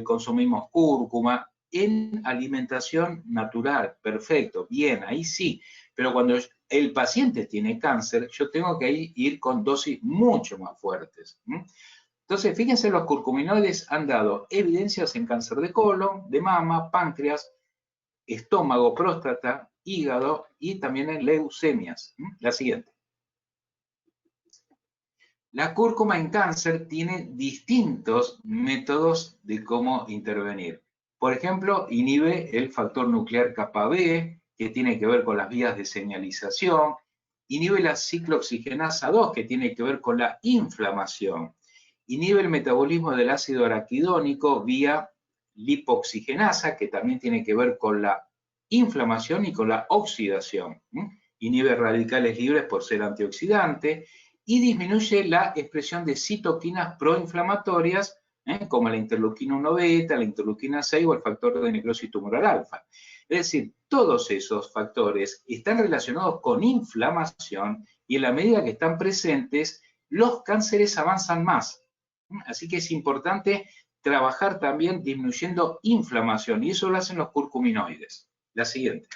consumimos cúrcuma en alimentación natural, perfecto, bien, ahí sí. Pero cuando el paciente tiene cáncer, yo tengo que ir con dosis mucho más fuertes. Entonces, fíjense, los curcuminoides han dado evidencias en cáncer de colon, de mama, páncreas, estómago, próstata, hígado y también en leucemias. La siguiente. La cúrcuma en cáncer tiene distintos métodos de cómo intervenir. Por ejemplo, inhibe el factor nuclear kappa B, que tiene que ver con las vías de señalización, inhibe la ciclooxigenasa 2, que tiene que ver con la inflamación, inhibe el metabolismo del ácido araquidónico vía lipoxigenasa, que también tiene que ver con la inflamación y con la oxidación. Inhibe radicales libres por ser antioxidante y disminuye la expresión de citoquinas proinflamatorias, como la interleuquina 1 beta, la interleuquina 6 o el factor de necrosis tumoral alfa. Es decir, todos esos factores están relacionados con inflamación y en la medida que están presentes, los cánceres avanzan más. Así que es importante trabajar también disminuyendo inflamación y eso lo hacen los curcuminoides. La siguiente.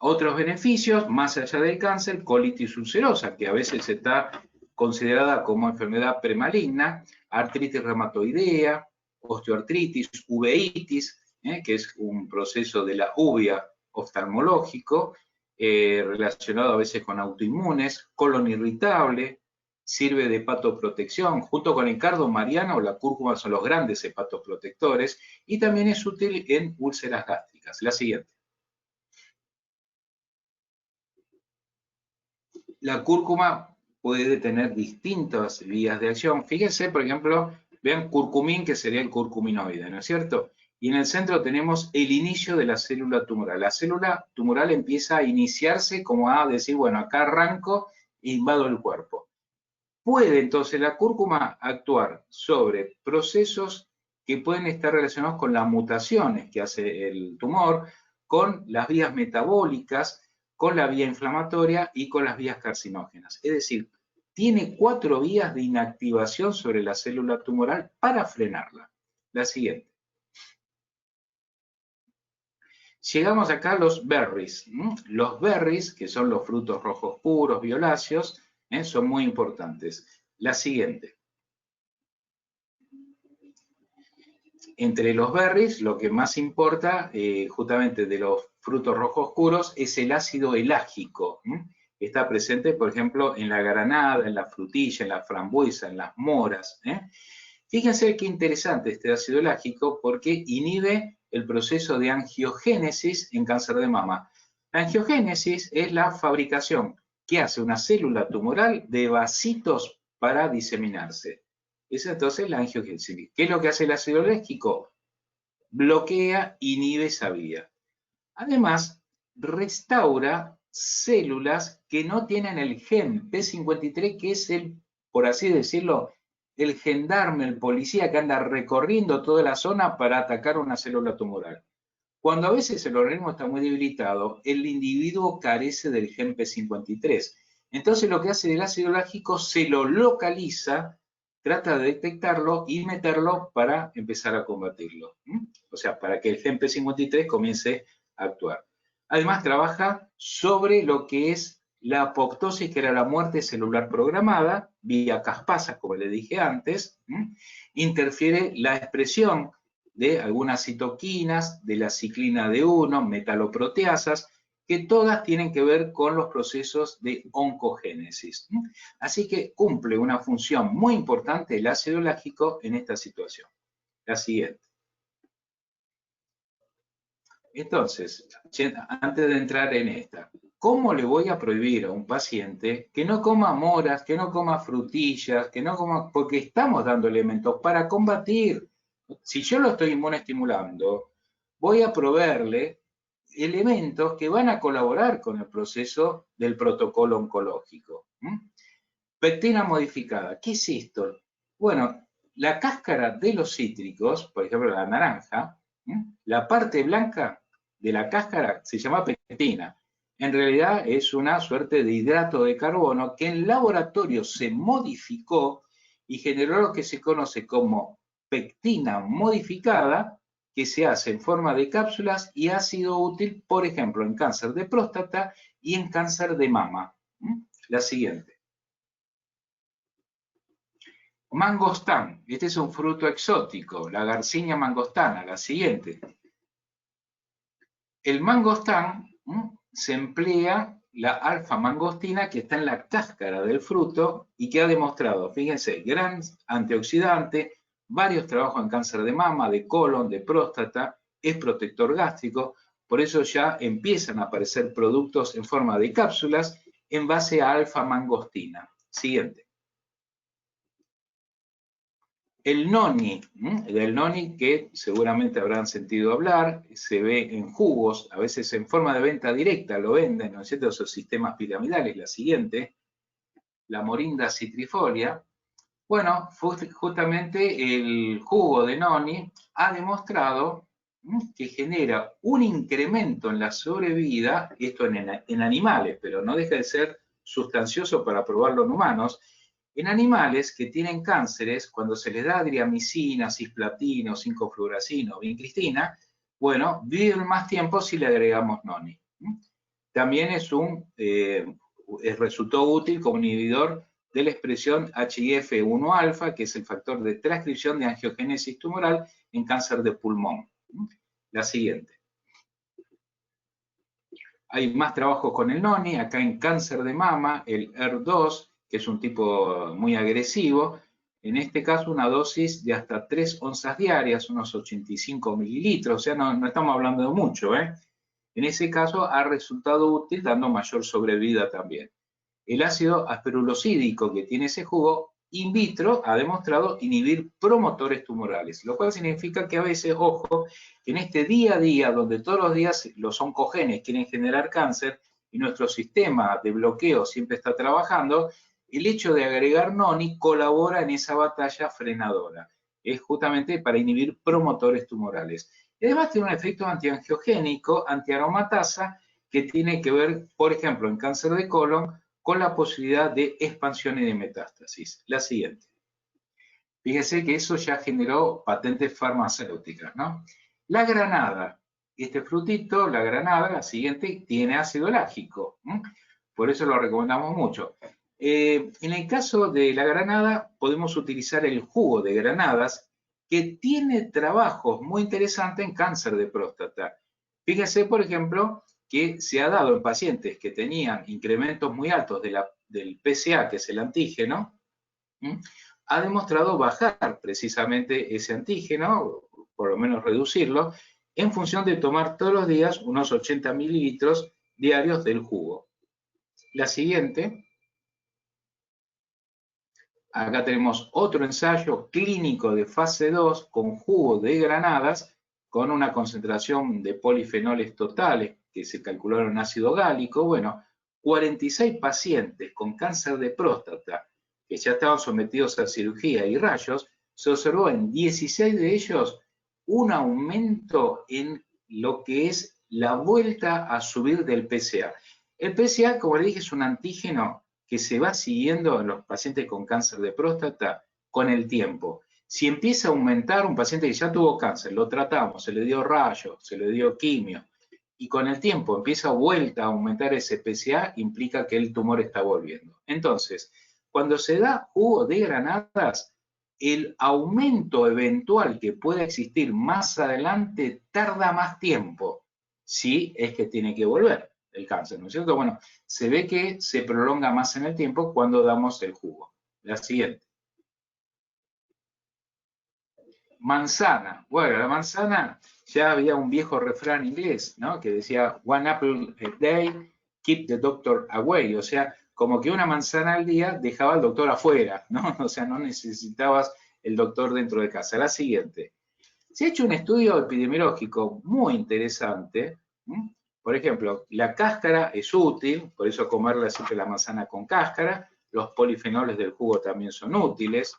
Otros beneficios, más allá del cáncer, colitis ulcerosa, que a veces está considerada como enfermedad premaligna, artritis reumatoidea, osteoartritis, uveitis, que es un proceso de la uvea oftalmológico, relacionado a veces con autoinmunes, colon irritable, sirve de hepatoprotección, junto con el cardo mariano o la cúrcuma son los grandes hepatoprotectores, y también es útil en úlceras gástricas. La siguiente. La cúrcuma puede tener distintas vías de acción. Fíjense, por ejemplo, vean curcumín, que sería el curcuminoide, ¿no es cierto? Y en el centro tenemos el inicio de la célula tumoral. La célula tumoral empieza a iniciarse como a decir, bueno, acá arranco e invado el cuerpo. Puede entonces la cúrcuma actuar sobre procesos que pueden estar relacionados con las mutaciones que hace el tumor, con las vías metabólicas, con la vía inflamatoria y con las vías carcinógenas. Es decir, tiene 4 vías de inactivación sobre la célula tumoral para frenarla. La siguiente. Llegamos acá a los berries. Los berries, que son los frutos rojos puros, violáceos, son muy importantes. La siguiente. Entre los berries, lo que más importa, justamente de los frutos rojos oscuros, es el ácido elágico. Está presente, por ejemplo, en la granada, en la frutilla, en la frambuesa, en las moras. Fíjense qué interesante este ácido elágico porque inhibe el proceso de angiogénesis en cáncer de mama. La angiogénesis es la fabricación que hace una célula tumoral de vasitos para diseminarse. Es entonces la angiogénesis. ¿Qué es lo que hace el ácido elágico? Bloquea, inhibe esa vía. Además, restaura células que no tienen el gen P53, que es el, por así decirlo, el gendarme, el policía que anda recorriendo toda la zona para atacar una célula tumoral. Cuando a veces el organismo está muy debilitado, el individuo carece del gen P53. Entonces lo que hace el ácido láctico se lo localiza, trata de detectarlo y meterlo para empezar a combatirlo. O sea, para que el gen P53 comience a actuar. Además trabaja sobre lo que es la apoptosis, que era la muerte celular programada, vía caspasa, como le dije antes. Interfiere la expresión de algunas citoquinas, de la ciclina D1, metaloproteasas, que todas tienen que ver con los procesos de oncogénesis. Así que cumple una función muy importante el ácido láctico en esta situación. La siguiente. Entonces, antes de entrar en esta, ¿cómo le voy a prohibir a un paciente que no coma moras, que no coma frutillas, que no coma, porque estamos dando elementos para combatir? Si yo lo estoy inmunoestimulando, voy a proveerle elementos que van a colaborar con el proceso del protocolo oncológico. Pectina modificada, ¿qué es esto? Bueno, la cáscara de los cítricos, por ejemplo la naranja, la parte blanca de la cáscara se llama pectina. En realidad es una suerte de hidrato de carbono que en laboratorio se modificó y generó lo que se conoce como pectina modificada, que se hace en forma de cápsulas y ha sido útil, por ejemplo, en cáncer de próstata y en cáncer de mama. La siguiente. Mangostán, este es un fruto exótico, la Garcinia mangostana, la siguiente. El mangostán se emplea la alfa-mangostina que está en la cáscara del fruto y que ha demostrado, fíjense, gran antioxidante, varios trabajos en cáncer de mama, de colon, de próstata, es protector gástrico, por eso ya empiezan a aparecer productos en forma de cápsulas en base a alfa-mangostina. Siguiente. El noni, del noni que seguramente habrán sentido hablar, se ve en jugos, a veces en forma de venta directa, lo venden, ¿no es cierto? Esos sistemas piramidales. La siguiente, la morinda citrifolia. Bueno, justamente el jugo de noni ha demostrado que genera un incremento en la sobrevida, esto en animales, pero no deja de ser sustancioso para probarlo en humanos. En animales que tienen cánceres, cuando se les da adriamicina, cisplatina, 5-fluoracina o vincristina, bueno, viven más tiempo si le agregamos noni. También resultó útil como inhibidor de la expresión HIF-1-alfa, que es el factor de transcripción de angiogénesis tumoral en cáncer de pulmón. La siguiente. Hay más trabajos con el noni, acá en cáncer de mama, el HER2, que es un tipo muy agresivo, en este caso una dosis de hasta 3 onzas diarias, unos 85 mililitros, o sea, no estamos hablando de mucho, ¿eh? En ese caso ha resultado útil dando mayor sobrevida también. El ácido asperulosídico que tiene ese jugo in vitro ha demostrado inhibir promotores tumorales, lo cual significa que a veces, ojo, que en este día a día, donde todos los días los oncogenes quieren generar cáncer y nuestro sistema de bloqueo siempre está trabajando, el hecho de agregar noni colabora en esa batalla frenadora. Es justamente para inhibir promotores tumorales. Y además tiene un efecto antiangiogénico, antiaromatasa, que tiene que ver, por ejemplo, en cáncer de colon, con la posibilidad de expansión y de metástasis. La siguiente. Fíjese que eso ya generó patentes farmacéuticas, ¿no? La granada, este frutito, la granada, la siguiente, tiene ácido láctico. Por eso lo recomendamos mucho. En el caso de la granada, podemos utilizar el jugo de granadas, que tiene trabajos muy interesantes en cáncer de próstata. Fíjense, por ejemplo, que se ha dado en pacientes que tenían incrementos muy altos del PSA, que es el antígeno, ha demostrado bajar precisamente ese antígeno, por lo menos reducirlo, en función de tomar todos los días unos 80 mililitros diarios del jugo. La siguiente. Acá tenemos otro ensayo clínico de fase 2 con jugo de granadas con una concentración de polifenoles totales que se calcularon en ácido gálico. Bueno, 46 pacientes con cáncer de próstata que ya estaban sometidos a cirugía y rayos, se observó en 16 de ellos un aumento en lo que es la vuelta a subir del PSA. El PSA, como le dije, es un antígeno que se va siguiendo en los pacientes con cáncer de próstata con el tiempo. Si empieza a aumentar un paciente que ya tuvo cáncer, lo tratamos, se le dio rayos, se le dio quimio, y con el tiempo empieza vuelta a aumentar ese PSA, implica que el tumor está volviendo. Entonces, cuando se da jugo de granadas, el aumento eventual que pueda existir más adelante tarda más tiempo, si es que tiene que volver el cáncer, ¿no es cierto? Bueno, se ve que se prolonga más en el tiempo cuando damos el jugo. La siguiente. Manzana. Bueno, la manzana, ya había un viejo refrán inglés, ¿no? Que decía, one apple a day, keep the doctor away. O sea, como que una manzana al día dejaba al doctor afuera, ¿no? O sea, no necesitabas el doctor dentro de casa. La siguiente. Se ha hecho un estudio epidemiológico muy interesante. Por ejemplo, la cáscara es útil, por eso comerla siempre la manzana con cáscara. Los polifenoles del jugo también son útiles.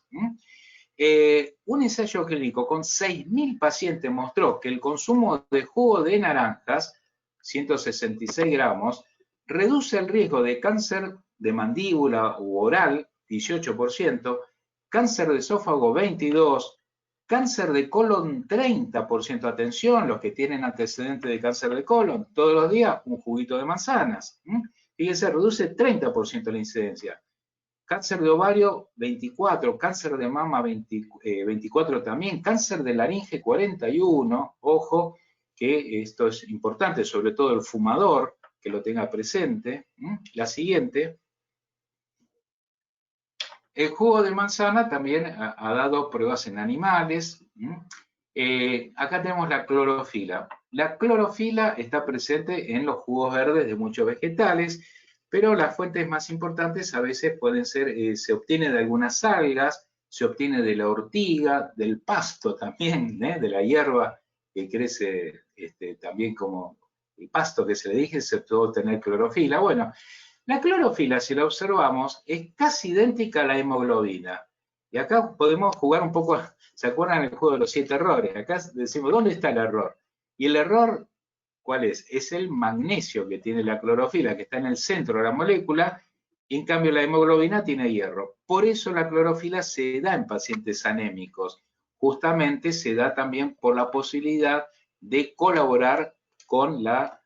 Un ensayo clínico con 6.000 pacientes mostró que el consumo de jugo de naranjas, 166 gramos, reduce el riesgo de cáncer de mandíbula u oral, 18%, cáncer de esófago, 22%, cáncer de colon, 30%. Atención, los que tienen antecedentes de cáncer de colon, todos los días un juguito de manzanas. Fíjense, reduce 30% la incidencia. Cáncer de ovario, 24, cáncer de mama, 24 también, cáncer de laringe, 41, ojo, que esto es importante, sobre todo el fumador, que lo tenga presente. La siguiente. El jugo de manzana también ha dado pruebas en animales. Acá tenemos la clorofila. La clorofila está presente en los jugos verdes de muchos vegetales, pero las fuentes más importantes a veces pueden ser, se obtiene de algunas algas, se obtiene de la ortiga, del pasto también, de la hierba que crece también como el pasto que se le dije, se puede obtener clorofila. Bueno, la clorofila, si la observamos, es casi idéntica a la hemoglobina. Y acá podemos jugar un poco, ¿se acuerdan del juego de los 7 errores? Acá decimos, ¿dónde está el error? Y el error, ¿cuál es? Es el magnesio que tiene la clorofila, que está en el centro de la molécula, y en cambio la hemoglobina tiene hierro. Por eso la clorofila se da en pacientes anémicos. Justamente se da también por la posibilidad de colaborar con la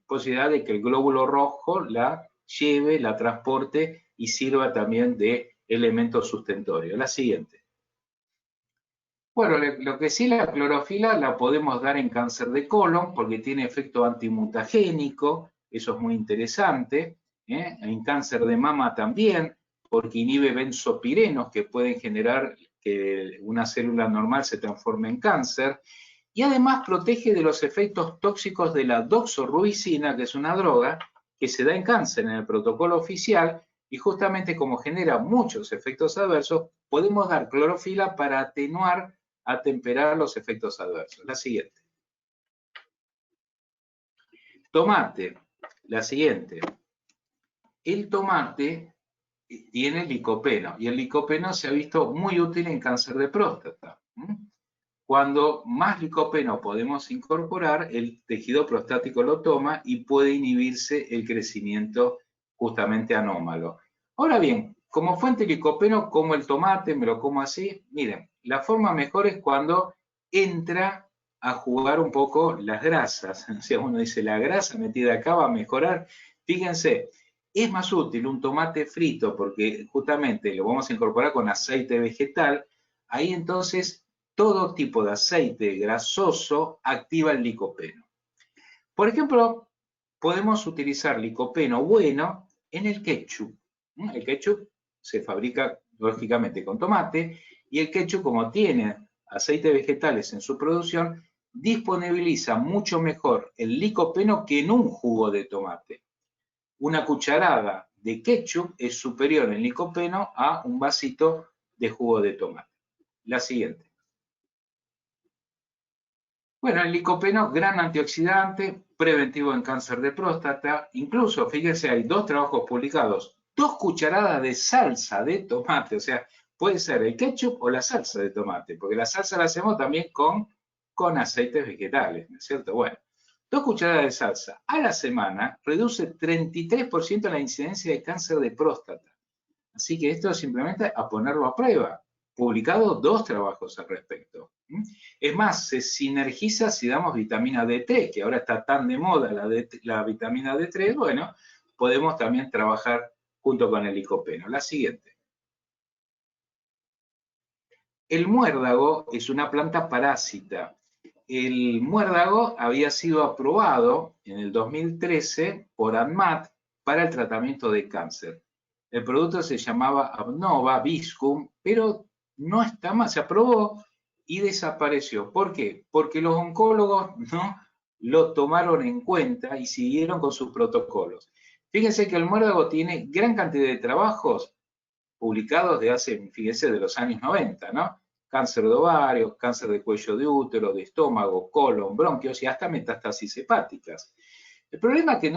posibilidad de que el glóbulo rojo la lleve, la transporte y sirva también de elemento sustentorio. La siguiente. Bueno, lo que sí, la clorofila la podemos dar en cáncer de colon porque tiene efecto antimutagénico, eso es muy interesante. En cáncer de mama también, porque inhibe benzopirenos que pueden generar que una célula normal se transforme en cáncer. Y además protege de los efectos tóxicos de la doxorubicina, que es una droga que se da en cáncer en el protocolo oficial, y justamente como genera muchos efectos adversos, podemos dar clorofila para atenuar, atemperar los efectos adversos. La siguiente. Tomate. La siguiente. El tomate tiene licopeno, y el licopeno se ha visto muy útil en cáncer de próstata. Cuando más licopeno podemos incorporar, el tejido prostático lo toma y puede inhibirse el crecimiento justamente anómalo. Ahora bien, como fuente de licopeno, como el tomate, me lo como así. Miren, la forma mejor es cuando entra a jugar un poco las grasas. O sea, uno dice, la grasa metida acá va a mejorar. Fíjense, es más útil un tomate frito porque justamente lo vamos a incorporar con aceite vegetal. Ahí entonces todo tipo de aceite grasoso activa el licopeno. Por ejemplo, podemos utilizar licopeno bueno en el ketchup. El ketchup se fabrica lógicamente con tomate y el ketchup, como tiene aceites vegetales en su producción, disponibiliza mucho mejor el licopeno que en un jugo de tomate. Una cucharada de ketchup es superior en licopeno a un vasito de jugo de tomate. La siguiente. Bueno, el licopeno, gran antioxidante, preventivo en cáncer de próstata. Incluso, fíjense, hay 2 trabajos publicados. 2 cucharadas de salsa de tomate, o sea, puede ser el ketchup o la salsa de tomate, porque la salsa la hacemos también con aceites vegetales, ¿no es cierto? Bueno, 2 cucharadas de salsa a la semana reduce 33% la incidencia de cáncer de próstata. Así que esto es simplemente a ponerlo a prueba. Publicado 2 trabajos al respecto. Es más, se sinergiza si damos vitamina D3, que ahora está tan de moda la vitamina D3, bueno, podemos también trabajar junto con el licopeno. La siguiente. El muérdago es una planta parásita. El muérdago había sido aprobado en el 2013 por ANMAT para el tratamiento de cáncer. El producto se llamaba Abnova Viscum, pero no está más, se aprobó y desapareció. ¿Por qué? Porque los oncólogos no lo tomaron en cuenta y siguieron con sus protocolos. Fíjense que el muérdago tiene gran cantidad de trabajos publicados de hace, fíjense, de los años 90, ¿no? Cáncer de ovario, cáncer de cuello de útero, de estómago, colon, bronquios y hasta metástasis hepáticas. El problema es que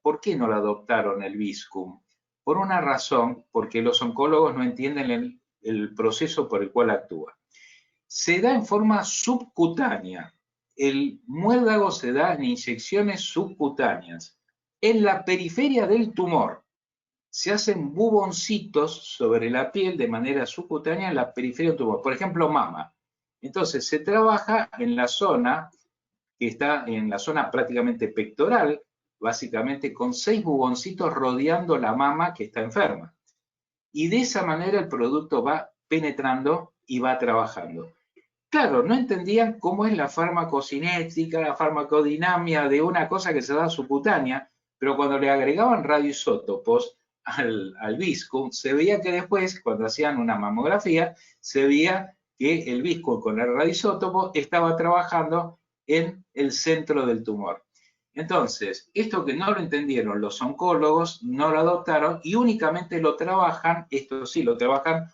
¿por qué no lo adoptaron el Viscum? Por una razón, porque los oncólogos no entienden el proceso por el cual actúa. Se da en forma subcutánea. El muérdago se da en inyecciones subcutáneas, en la periferia del tumor. Se hacen buboncitos sobre la piel de manera subcutánea en la periferia del tumor. Por ejemplo, mama. Entonces, se trabaja en la zona que está en la zona prácticamente pectoral, básicamente con 6 buboncitos rodeando la mama que está enferma. Y de esa manera el producto va penetrando y va trabajando. Claro, no entendían cómo es la farmacocinética, la farmacodinamia de una cosa que se da subcutánea, pero cuando le agregaban radioisótopos al Viscum, se veía que después, cuando hacían una mamografía, se veía que el Viscum con el radioisótopo estaba trabajando en el centro del tumor. Entonces, esto que no lo entendieron los oncólogos, no lo adoptaron y únicamente lo trabajan, esto sí, lo trabajan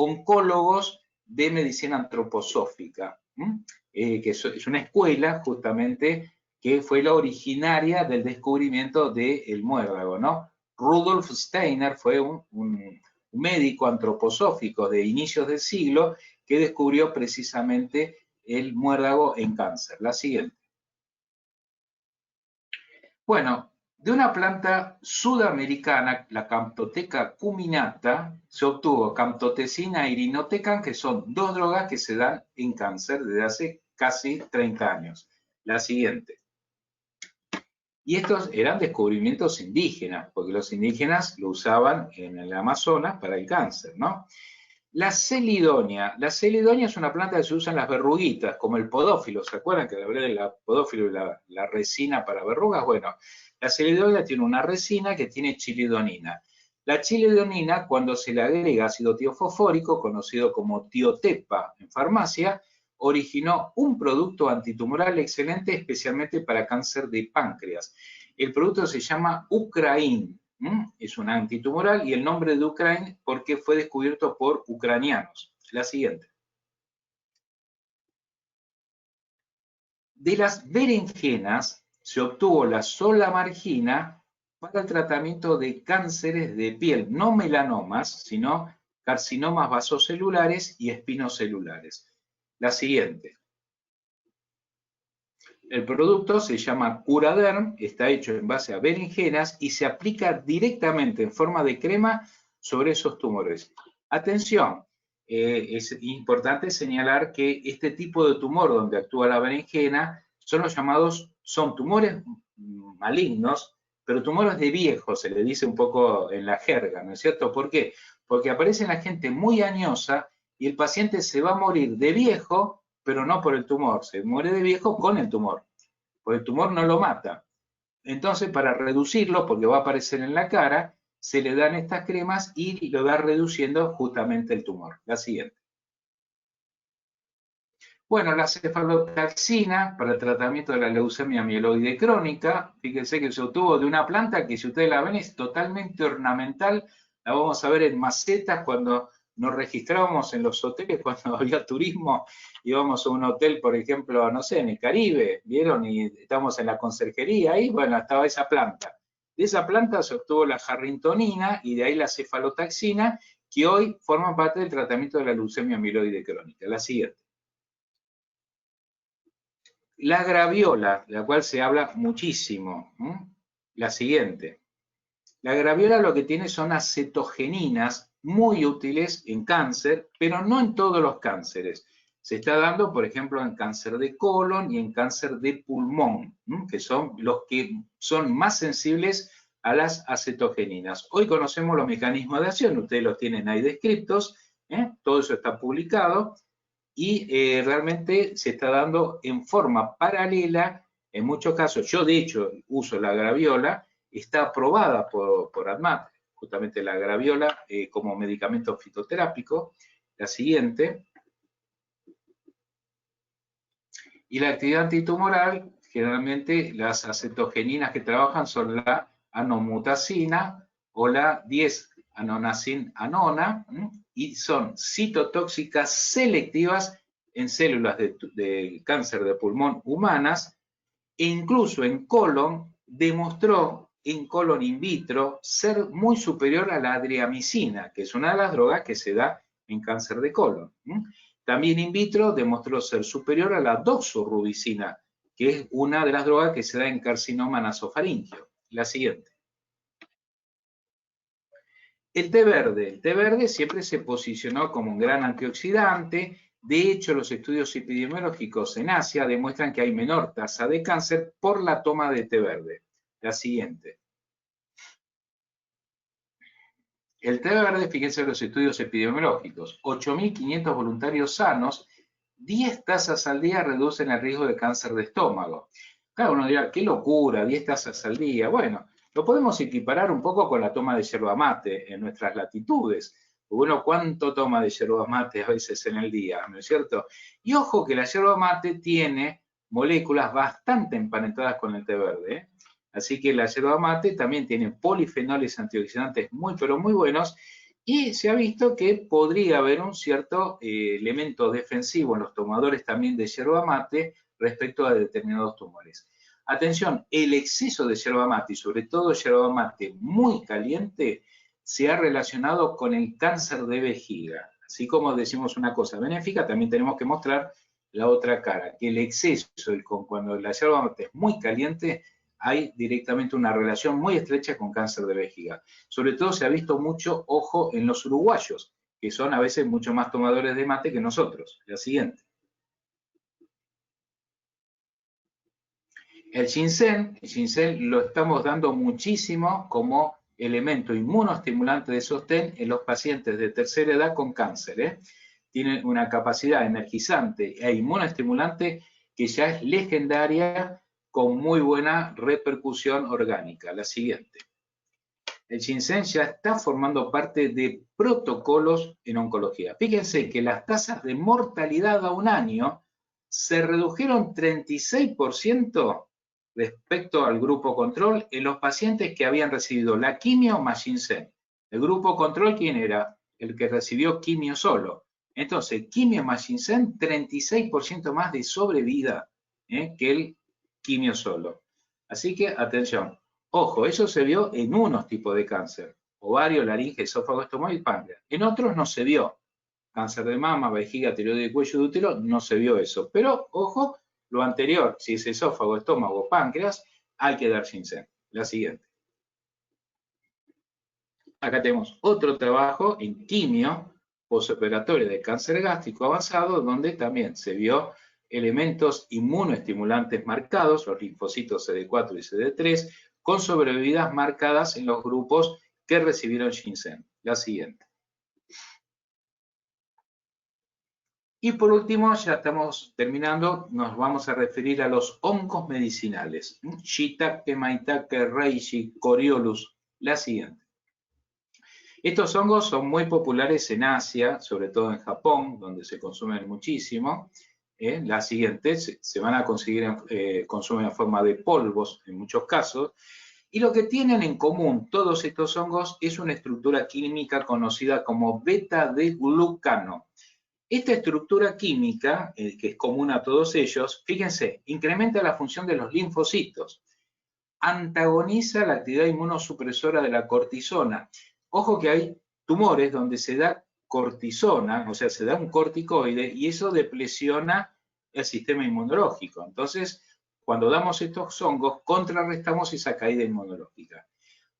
oncólogos de medicina antroposófica, que es una escuela justamente que fue la originaria del descubrimiento del muérdago, ¿no? Rudolf Steiner fue un médico antroposófico de inicios del siglo que descubrió precisamente el muérdago en cáncer. La siguiente. Bueno, de una planta sudamericana, la Camptotheca cuminata, se obtuvo camptotecina e irinotecan, que son dos drogas que se dan en cáncer desde hace casi 30 años. La siguiente. Y estos eran descubrimientos indígenas, porque los indígenas lo usaban en el Amazonas para el cáncer, ¿no? La celidonia es una planta que se usa en las verruguitas, como el podófilo. ¿Se acuerdan que hablé del podófilo y la resina para verrugas? Bueno, la celidonia tiene una resina que tiene chilidonina. La chilidonina, cuando se le agrega ácido tiofosfórico, conocido como tiotepa en farmacia, originó un producto antitumoral excelente, especialmente para cáncer de páncreas. El producto se llama Ucrain. Es un antitumoral y el nombre de Ucrain porque fue descubierto por ucranianos. La siguiente. De las berenjenas se obtuvo la solamargina para el tratamiento de cánceres de piel, no melanomas, sino carcinomas vasocelulares y espinocelulares. La siguiente. El producto se llama Curaderm, está hecho en base a berenjenas y se aplica directamente en forma de crema sobre esos tumores. Atención, es importante señalar que este tipo de tumor donde actúa la berenjena son tumores malignos, pero tumores de viejo, se le dice un poco en la jerga, ¿no es cierto? ¿Por qué? Porque aparece en la gente muy añosa y el paciente se va a morir de viejo, pero no por el tumor, se muere de viejo con el tumor, porque el tumor no lo mata. Entonces, para reducirlo, porque va a aparecer en la cara, se le dan estas cremas y lo va reduciendo justamente el tumor. La siguiente. Bueno, la cefalotaxina para el tratamiento de la leucemia mieloide crónica, fíjense que se obtuvo de una planta que si ustedes la ven es totalmente ornamental, la vamos a ver en macetas cuando nos registrábamos en los hoteles, cuando había turismo, íbamos a un hotel, por ejemplo, no sé, en el Caribe, ¿vieron? Y estábamos en la conserjería ahí, bueno, estaba esa planta. De esa planta se obtuvo la jarrintonina y de ahí la cefalotaxina, que hoy forman parte del tratamiento de la leucemia mieloide crónica. La siguiente. La graviola, de la cual se habla muchísimo. La siguiente. La graviola lo que tiene son acetogeninas muy útiles en cáncer, pero no en todos los cánceres. Se está dando, por ejemplo, en cáncer de colon y en cáncer de pulmón, que son los que son más sensibles a las acetogeninas. Hoy conocemos los mecanismos de acción, ustedes los tienen ahí descritos, todo eso está publicado. Y realmente se está dando en forma paralela, en muchos casos, yo de hecho uso la graviola, está aprobada por ADMAT, justamente la graviola como medicamento fitoterápico. La siguiente. Y la actividad antitumoral, generalmente las acetogeninas que trabajan son la anomutacina o la 10-anonacin-anona, y son citotóxicas selectivas en células de cáncer de pulmón humanas, e incluso en colon demostró en colon in vitro ser muy superior a la adriamicina, que es una de las drogas que se da en cáncer de colon. También in vitro demostró ser superior a la doxorubicina, que es una de las drogas que se da en carcinoma nasofaríngeo. La siguiente. El té verde siempre se posicionó como un gran antioxidante. De hecho, los estudios epidemiológicos en Asia demuestran que hay menor tasa de cáncer por la toma de té verde. La siguiente. El té verde, fíjense en los estudios epidemiológicos, 8.500 voluntarios sanos, 10 tazas al día reducen el riesgo de cáncer de estómago. Claro, uno dirá, qué locura, 10 tazas al día. Bueno, lo podemos equiparar un poco con la toma de yerba mate en nuestras latitudes. Bueno, ¿cuánto toma de yerba mate a veces en el día? ¿No es cierto? Y ojo que la yerba mate tiene moléculas bastante emparentadas con el té verde, Así que la yerba mate también tiene polifenoles antioxidantes muy, pero muy buenos, Y se ha visto que podría haber un cierto elemento defensivo en los tomadores también de yerba mate respecto a determinados tumores. Atención, el exceso de yerba mate, y sobre todo yerba mate muy caliente, se ha relacionado con el cáncer de vejiga. Así como decimos una cosa benéfica, también tenemos que mostrar la otra cara, que el exceso, cuando la yerba mate es muy caliente, hay directamente una relación muy estrecha con cáncer de vejiga. Sobre todo se ha visto mucho, ojo, en los uruguayos, que son a veces mucho más tomadores de mate que nosotros. La siguiente. El ginseng lo estamos dando muchísimo como elemento inmunoestimulante de sostén en los pacientes de tercera edad con cáncer. Tiene una capacidad energizante e inmunoestimulante que ya es legendaria, con muy buena repercusión orgánica. La siguiente. El ginseng ya está formando parte de protocolos en oncología. Fíjense que las tasas de mortalidad a un año se redujeron 36% respecto al grupo control en los pacientes que habían recibido la quimio más ginseng. El grupo control, ¿quién era? El que recibió quimio solo. Entonces, quimio más ginseng, 36% más de sobrevida que el quimio solo. Así que, atención. Ojo, eso se vio en unos tipos de cáncer: ovario, laringe, esófago, estómago y páncreas. En otros no se vio. Cáncer de mama, vejiga, tiroides y cuello de útero, no se vio eso. Pero, ojo, lo anterior, si es esófago, estómago o páncreas, hay que dar ginseng. La siguiente. Acá tenemos otro trabajo en quimio postoperatorio de cáncer gástrico avanzado, donde también se vio elementos inmunoestimulantes marcados, los linfocitos CD4 y CD3, con sobrevividas marcadas en los grupos que recibieron ginseng. La siguiente. Y por último, ya estamos terminando, nos vamos a referir a los hongos medicinales. Shiitake, maitake, reishi, coriolus. La siguiente. Estos hongos son muy populares en Asia, sobre todo en Japón, donde se consumen muchísimo. La siguiente, se van a conseguir consumir en forma de polvos en muchos casos. Y lo que tienen en común todos estos hongos es una estructura química conocida como beta-D-glucano. Esta estructura química, que es común a todos ellos, fíjense, incrementa la función de los linfocitos, antagoniza la actividad inmunosupresora de la cortisona. Ojo que hay tumores donde se da cortisona, o sea, se da un corticoide y eso depresiona el sistema inmunológico. Entonces, cuando damos estos hongos, contrarrestamos esa caída inmunológica.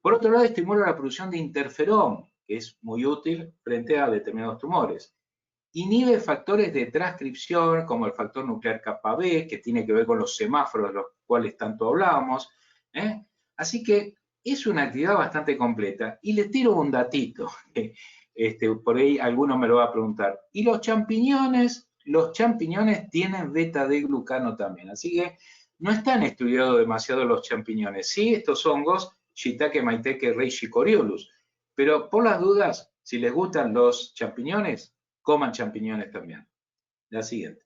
Por otro lado, estimula la producción de interferón, que es muy útil frente a determinados tumores. Inhibe factores de transcripción, como el factor nuclear kappa B, que tiene que ver con los semáforos de los cuales tanto hablábamos. Así que es una actividad bastante completa. Y les tiro un datito, por ahí alguno me lo va a preguntar. ¿Y los champiñones? Los champiñones tienen beta-D-glucano también, así que no están estudiados demasiado los champiñones. Sí, estos hongos, Shiitake, maitake, reishi, coriolus. Pero por las dudas, si les gustan los champiñones, coman champiñones también. La siguiente.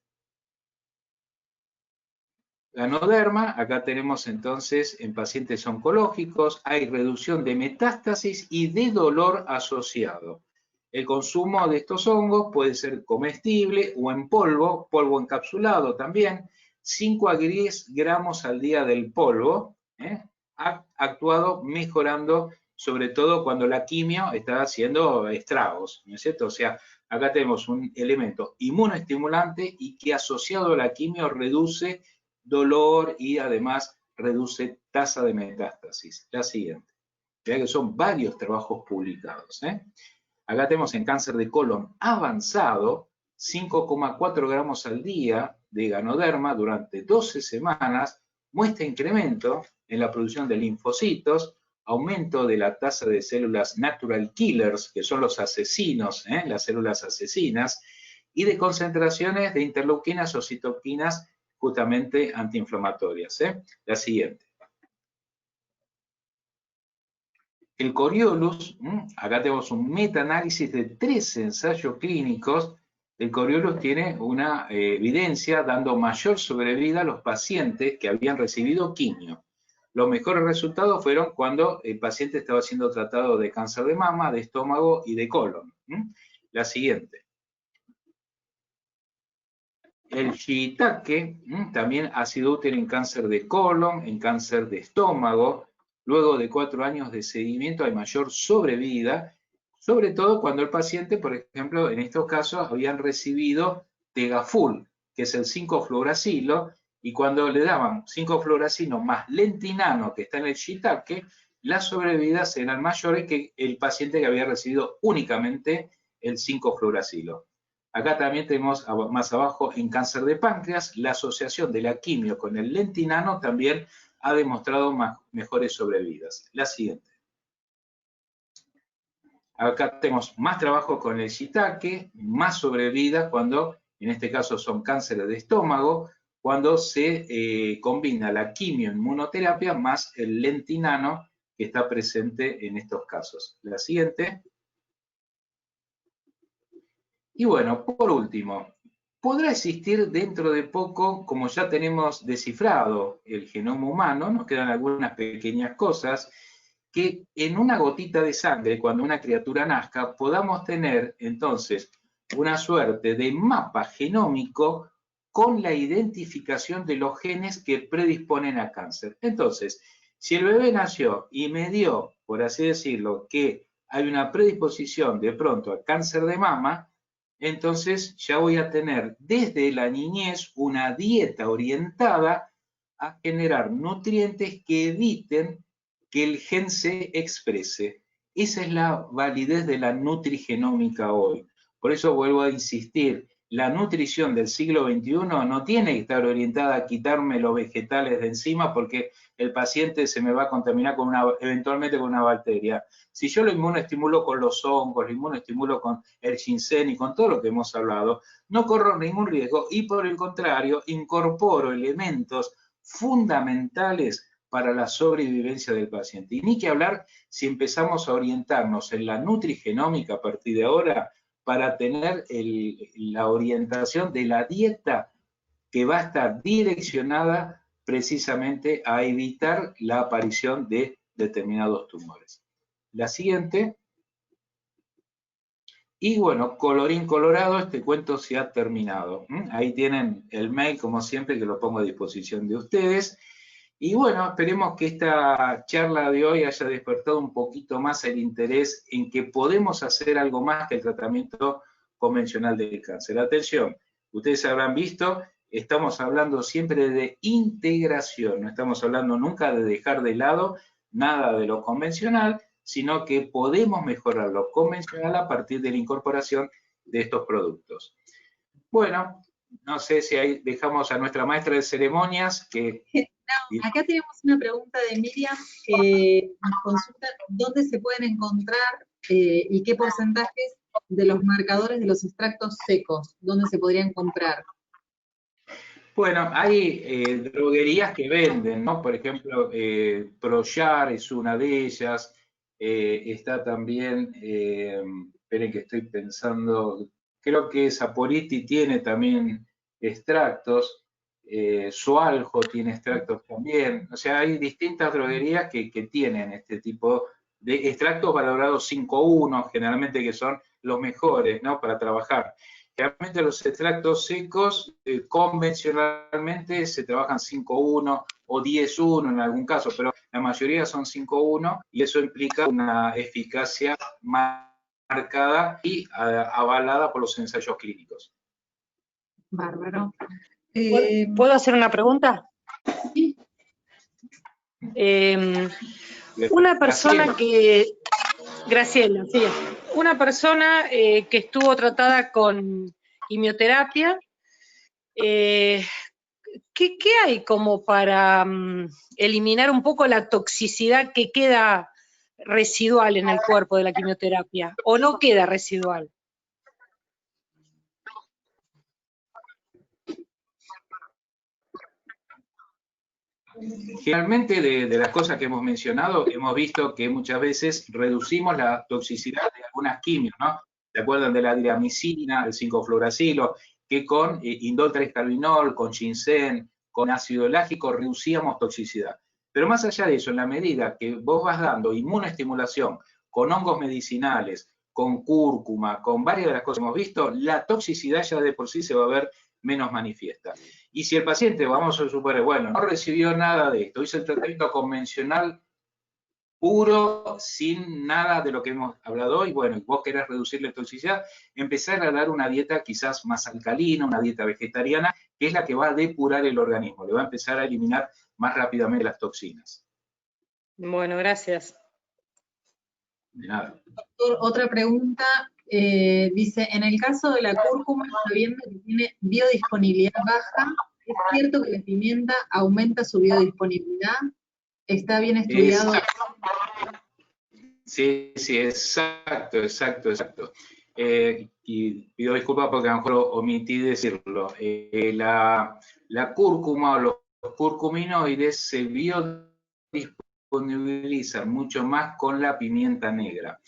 Ganoderma, acá tenemos entonces en pacientes oncológicos, hay reducción de metástasis y de dolor asociado. El consumo de estos hongos puede ser comestible o en polvo, polvo encapsulado también, 5 a 10 gramos al día del polvo, ha actuado mejorando, sobre todo cuando la quimio está haciendo estragos, ¿no es cierto? O sea, acá tenemos un elemento inmunoestimulante y que asociado a la quimio reduce dolor y además reduce tasa de metástasis. La siguiente. Vean que son varios trabajos publicados. Acá tenemos en cáncer de colon avanzado, 5,4 gramos al día de ganoderma durante 12 semanas, muestra incremento en la producción de linfocitos, aumento de la tasa de células natural killers, que son los asesinos, las células asesinas, y de concentraciones de interleuquinas o citoquinas justamente antiinflamatorias. La siguiente. El Coriolus, acá tenemos un metaanálisis de 3 ensayos clínicos. El Coriolus tiene una evidencia dando mayor sobrevida a los pacientes que habían recibido quimio. Los mejores resultados fueron cuando el paciente estaba siendo tratado de cáncer de mama, de estómago y de colon. La siguiente. El shiitake también ha sido útil en cáncer de colon, en cáncer de estómago. Luego de 4 años de seguimiento hay mayor sobrevida, sobre todo cuando el paciente, por ejemplo, en estos casos habían recibido Tegaful, que es el 5-fluoracilo, y cuando le daban 5-fluoracilo más lentinano, que está en el shiitake, las sobrevidas eran mayores que el paciente que había recibido únicamente el 5-fluoracilo. Acá también tenemos más abajo en cáncer de páncreas, la asociación de la quimio con el lentinano también ha demostrado mejores sobrevidas. La siguiente. Acá tenemos más trabajo con el shiitake, más sobrevida cuando, en este caso son cánceres de estómago, cuando se combina la quimio-inmunoterapia más el lentinano que está presente en estos casos. La siguiente. Y bueno, por último, podrá existir dentro de poco, como ya tenemos descifrado el genoma humano, nos quedan algunas pequeñas cosas, que en una gotita de sangre, cuando una criatura nazca, podamos tener entonces una suerte de mapa genómico con la identificación de los genes que predisponen a cáncer. Entonces, si el bebé nació y me dio, por así decirlo, que hay una predisposición de pronto a cáncer de mama, entonces ya voy a tener desde la niñez una dieta orientada a generar nutrientes que eviten que el gen se exprese. Esa es la validez de la nutrigenómica hoy. Por eso vuelvo a insistir, la nutrición del siglo XXI no tiene que estar orientada a quitarme los vegetales de encima porque el paciente se me va a contaminar eventualmente con una bacteria. Si yo lo inmunoestimulo con los hongos, lo inmunoestimulo con el ginseng y con todo lo que hemos hablado, no corro ningún riesgo y por el contrario incorporo elementos fundamentales para la sobrevivencia del paciente. Y ni que hablar si empezamos a orientarnos en la nutrigenómica a partir de ahora para tener la orientación de la dieta que va a estar direccionada precisamente a evitar la aparición de determinados tumores. La siguiente. Y bueno, colorín colorado, este cuento se ha terminado. Ahí tienen el mail, como siempre, que lo pongo a disposición de ustedes. Y bueno, esperemos que esta charla de hoy haya despertado un poquito más el interés en que podemos hacer algo más que el tratamiento convencional del cáncer. Atención, ustedes habrán visto, estamos hablando siempre de integración, no estamos hablando nunca de dejar de lado nada de lo convencional, sino que podemos mejorar lo convencional a partir de la incorporación de estos productos. Bueno, no sé si ahí dejamos a nuestra maestra de ceremonias que... No, acá tenemos una pregunta de Miriam que nos consulta dónde se pueden encontrar y qué porcentajes de los marcadores de los extractos secos, dónde se podrían comprar. Bueno, hay droguerías que venden, ¿no? Por ejemplo, Proyar es una de ellas. Está también, esperen que estoy pensando, creo que Saporiti tiene también extractos. Sualjo tiene extractos también. O sea, hay distintas droguerías que tienen este tipo de extractos valorados 5.1, generalmente que son los mejores, ¿no? Para trabajar. Realmente los extractos secos convencionalmente se trabajan 5.1 o 10.1 en algún caso, pero la mayoría son 5.1 y eso implica una eficacia marcada y avalada por los ensayos clínicos. Bárbaro. ¿Puedo hacer una pregunta? Sí. Una persona que... Graciela, sí. Una persona que estuvo tratada con quimioterapia, ¿qué hay como para eliminar un poco la toxicidad que queda residual en el cuerpo de la quimioterapia? ¿O no queda residual? Generalmente de las cosas que hemos mencionado, hemos visto que muchas veces reducimos la toxicidad de algunas quimios, ¿no? ¿Se acuerdan de la diramicina, el 5-fluoracilo? Que con indol 3-carbinol, con ginseng, con ácido láctico reducíamos toxicidad. Pero más allá de eso, en la medida que vos vas dando inmunoestimulación con hongos medicinales, con cúrcuma, con varias de las cosas que hemos visto, la toxicidad ya de por sí se va a ver menos manifiesta. Y si el paciente, vamos a suponer, bueno, no recibió nada de esto, hizo el tratamiento convencional puro, sin nada de lo que hemos hablado hoy, bueno, y vos querés reducir la toxicidad, empezar a dar una dieta quizás más alcalina, una dieta vegetariana, que es la que va a depurar el organismo, le va a empezar a eliminar más rápidamente las toxinas. Bueno, gracias. De nada. Doctor, otra pregunta, dice, en el caso de la cúrcuma, sabiendo que tiene biodisponibilidad baja, ¿es cierto que la pimienta aumenta su biodisponibilidad? ¿Está bien estudiado? Sí, exacto. Y pido disculpas porque a lo mejor omití decirlo. La cúrcuma o los curcuminoides se biodisponibilizan mucho más con la pimienta negra.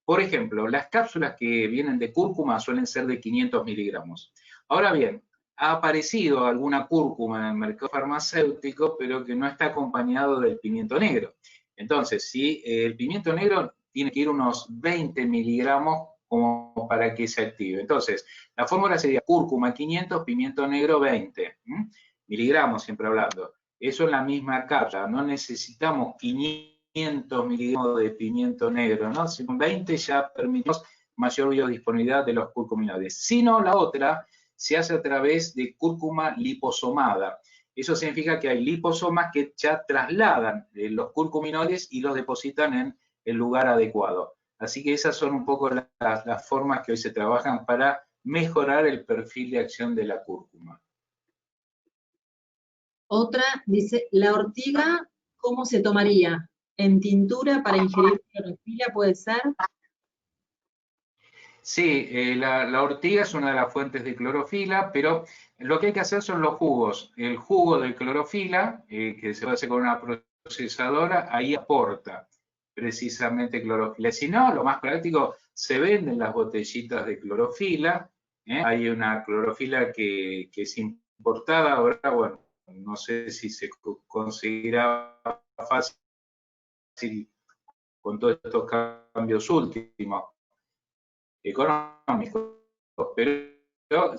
Por ejemplo, las cápsulas que vienen de cúrcuma suelen ser de 500 miligramos. Ahora bien, ha aparecido alguna cúrcuma en el mercado farmacéutico, pero que no está acompañado del pimiento negro. Entonces, sí, el pimiento negro tiene que ir unos 20 miligramos como para que se active. Entonces, la fórmula sería cúrcuma 500, pimiento negro 20 miligramos, siempre hablando. Eso es la misma cápsula, no necesitamos 500 miligramos de pimiento negro, ¿no? Si con 20 ya permitimos mayor biodisponibilidad de los curcuminoides. Si no, la otra se hace a través de cúrcuma liposomada. Eso significa que hay liposomas que ya trasladan los curcuminoides y los depositan en el lugar adecuado. Así que esas son un poco las formas que hoy se trabajan para mejorar el perfil de acción de la cúrcuma. Otra dice, la ortiga, ¿cómo se tomaría? ¿En tintura para ingerir clorofila puede ser? Sí, la ortiga es una de las fuentes de clorofila, pero lo que hay que hacer son los jugos. El jugo de clorofila, que se hace con una procesadora, ahí aporta precisamente clorofila. Si no, lo más práctico, se venden las botellitas de clorofila. Hay una clorofila que es importada, ahora, bueno, no sé si se conseguirá fácil con todos estos cambios últimos económicos, pero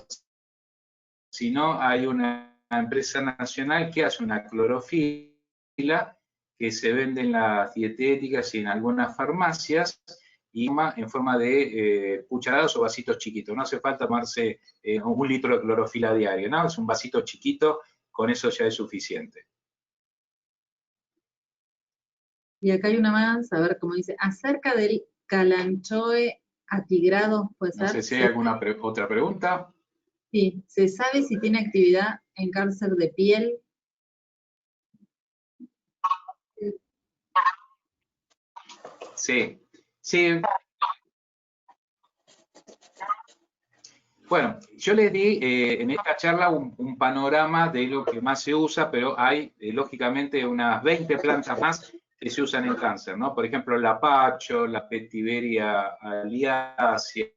si no hay una empresa nacional que hace una clorofila que se vende en las dietéticas y en algunas farmacias y en forma de cucharadas o vasitos chiquitos. No hace falta tomarse 1 litro de clorofila diario, ¿no? Es un vasito chiquito, con eso ya es suficiente. Y acá hay una más, a ver cómo dice, acerca del calanchoe atigrado, ¿puede ser? No sé si hay alguna otra pregunta. Sí, ¿se sabe si tiene actividad en cáncer de piel? Sí. Bueno, yo les di en esta charla un panorama de lo que más se usa, pero hay lógicamente unas 20 plantas más que se usan en cáncer, ¿no? Por ejemplo, la pacho, la Petiveria aliacea,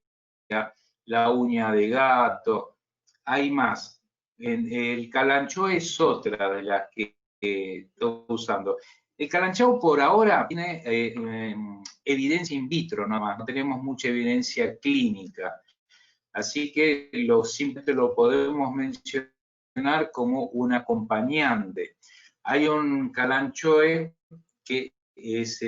la uña de gato, hay más. El calanchó es otra de las que estoy usando. El calanchó por ahora tiene evidencia in vitro nomás, no tenemos mucha evidencia clínica. Así que simplemente lo podemos mencionar como un acompañante. Hay un calanchoe que es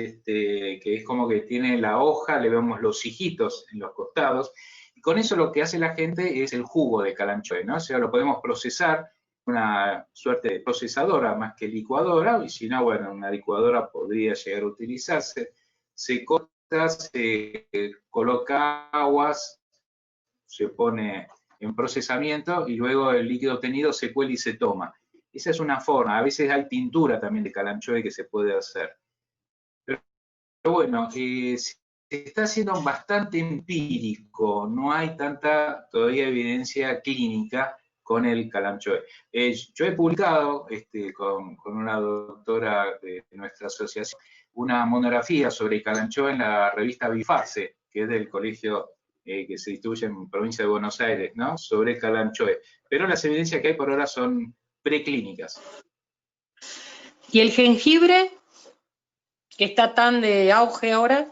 como que tiene la hoja, le vemos los hijitos en los costados, y con eso lo que hace la gente es el jugo de calanchoe, ¿no? O sea, lo podemos procesar, una suerte de procesadora más que licuadora, y si no, bueno, una licuadora podría llegar a utilizarse. Se corta, se coloca aguas, se pone en procesamiento y luego el líquido obtenido se cuela y se toma. Esa es una forma. A veces hay tintura también de calanchoe que se puede hacer. Pero bueno, se está haciendo bastante empírico. No hay tanta todavía evidencia clínica con el calanchoe. Yo he publicado con una doctora de nuestra asociación una monografía sobre el calanchoe en la revista Bifase, que es del colegio que se distribuye en provincia de Buenos Aires, ¿no? Sobre calanchoe. Pero las evidencias que hay por ahora son preclínicas. Y el jengibre, que está tan de auge ahora.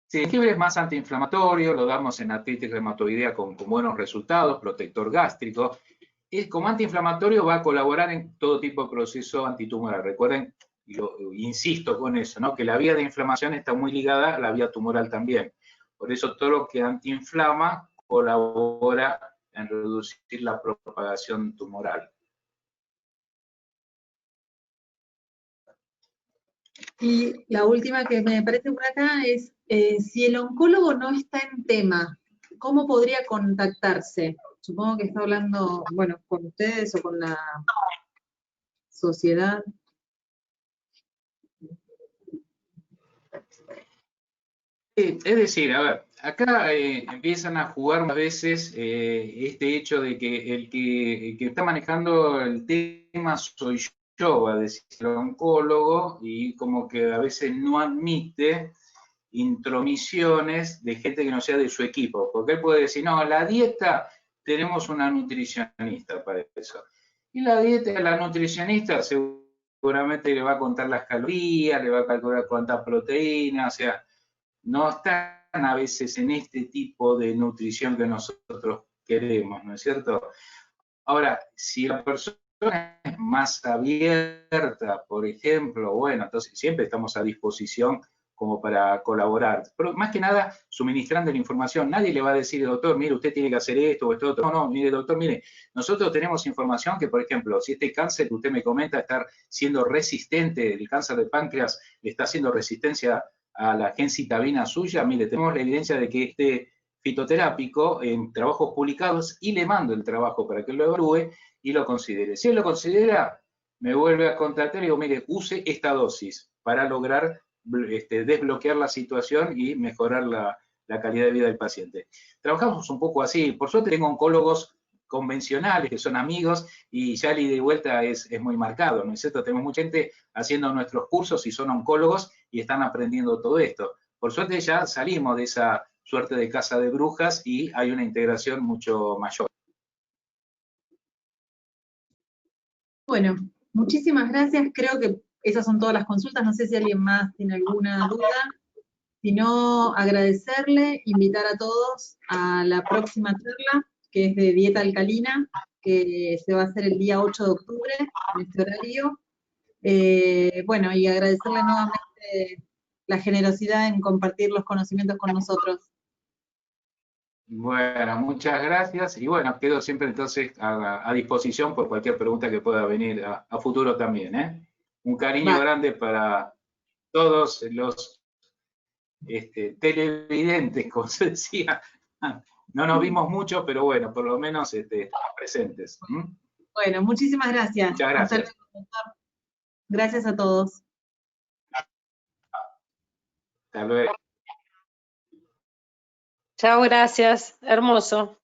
Sí, el jengibre es más antiinflamatorio, lo damos en artritis reumatoidea con buenos resultados, protector gástrico. Y como antiinflamatorio va a colaborar en todo tipo de proceso antitumoral. Recuerden, insisto con eso, ¿no? Que la vía de inflamación está muy ligada a la vía tumoral también. Por eso todo lo que antiinflama colabora en reducir la propagación tumoral. Y la última que me parece por acá es, si el oncólogo no está en tema, ¿cómo podría contactarse? Supongo que está hablando, bueno, con ustedes o con la sociedad. Es decir, a ver, acá empiezan a jugar a veces este hecho de que el que está manejando el tema soy yo, va a decir el oncólogo, y como que a veces no admite intromisiones de gente que no sea de su equipo, porque él puede decir, no, la dieta, tenemos una nutricionista para eso. Y la dieta de la nutricionista seguramente le va a contar las calorías, le va a calcular cuántas proteínas, o sea, no están a veces en este tipo de nutrición que nosotros queremos, ¿no es cierto? Ahora, si la persona es más abierta, por ejemplo, bueno, entonces siempre estamos a disposición como para colaborar. Pero más que nada, suministrando la información. Nadie le va a decir, doctor, mire, usted tiene que hacer esto o esto otro. No, no, mire, doctor, mire, nosotros tenemos información que, por ejemplo, si este cáncer que usted me comenta estar siendo resistente, el cáncer de páncreas le está haciendo resistencia a la gencitabina suya, mire, tenemos la evidencia de que este fitoterápico en trabajos publicados y le mando el trabajo para que lo evalúe y lo considere. Si él lo considera, me vuelve a contactar y digo, mire, use esta dosis para lograr desbloquear la situación y mejorar la calidad de vida del paciente. Trabajamos un poco así. Por suerte tengo oncólogos convencionales que son amigos y ya el ida y vuelta es muy marcado, ¿no es cierto? Tenemos mucha gente haciendo nuestros cursos y son oncólogos y están aprendiendo todo esto. Por suerte ya salimos de esa suerte de casa de brujas y hay una integración mucho mayor. Bueno, muchísimas gracias. Creo que esas son todas las consultas. No sé si alguien más tiene alguna duda. Si no, agradecerle, invitar a todos a la próxima charla, que es de dieta alcalina, que se va a hacer el día 8 de octubre, en este horario. Bueno, y agradecerle nuevamente la generosidad en compartir los conocimientos con nosotros. Bueno, muchas gracias y bueno, quedo siempre entonces a disposición por cualquier pregunta que pueda venir a futuro también, ¿eh? Un cariño grande para todos los televidentes, como se decía. No nos vimos mucho, pero bueno, por lo menos estamos presentes. Bueno, muchísimas gracias. Muchas gracias. Hasta luego, doctor. Gracias a todos. Hasta luego. Chao, gracias. Hermoso.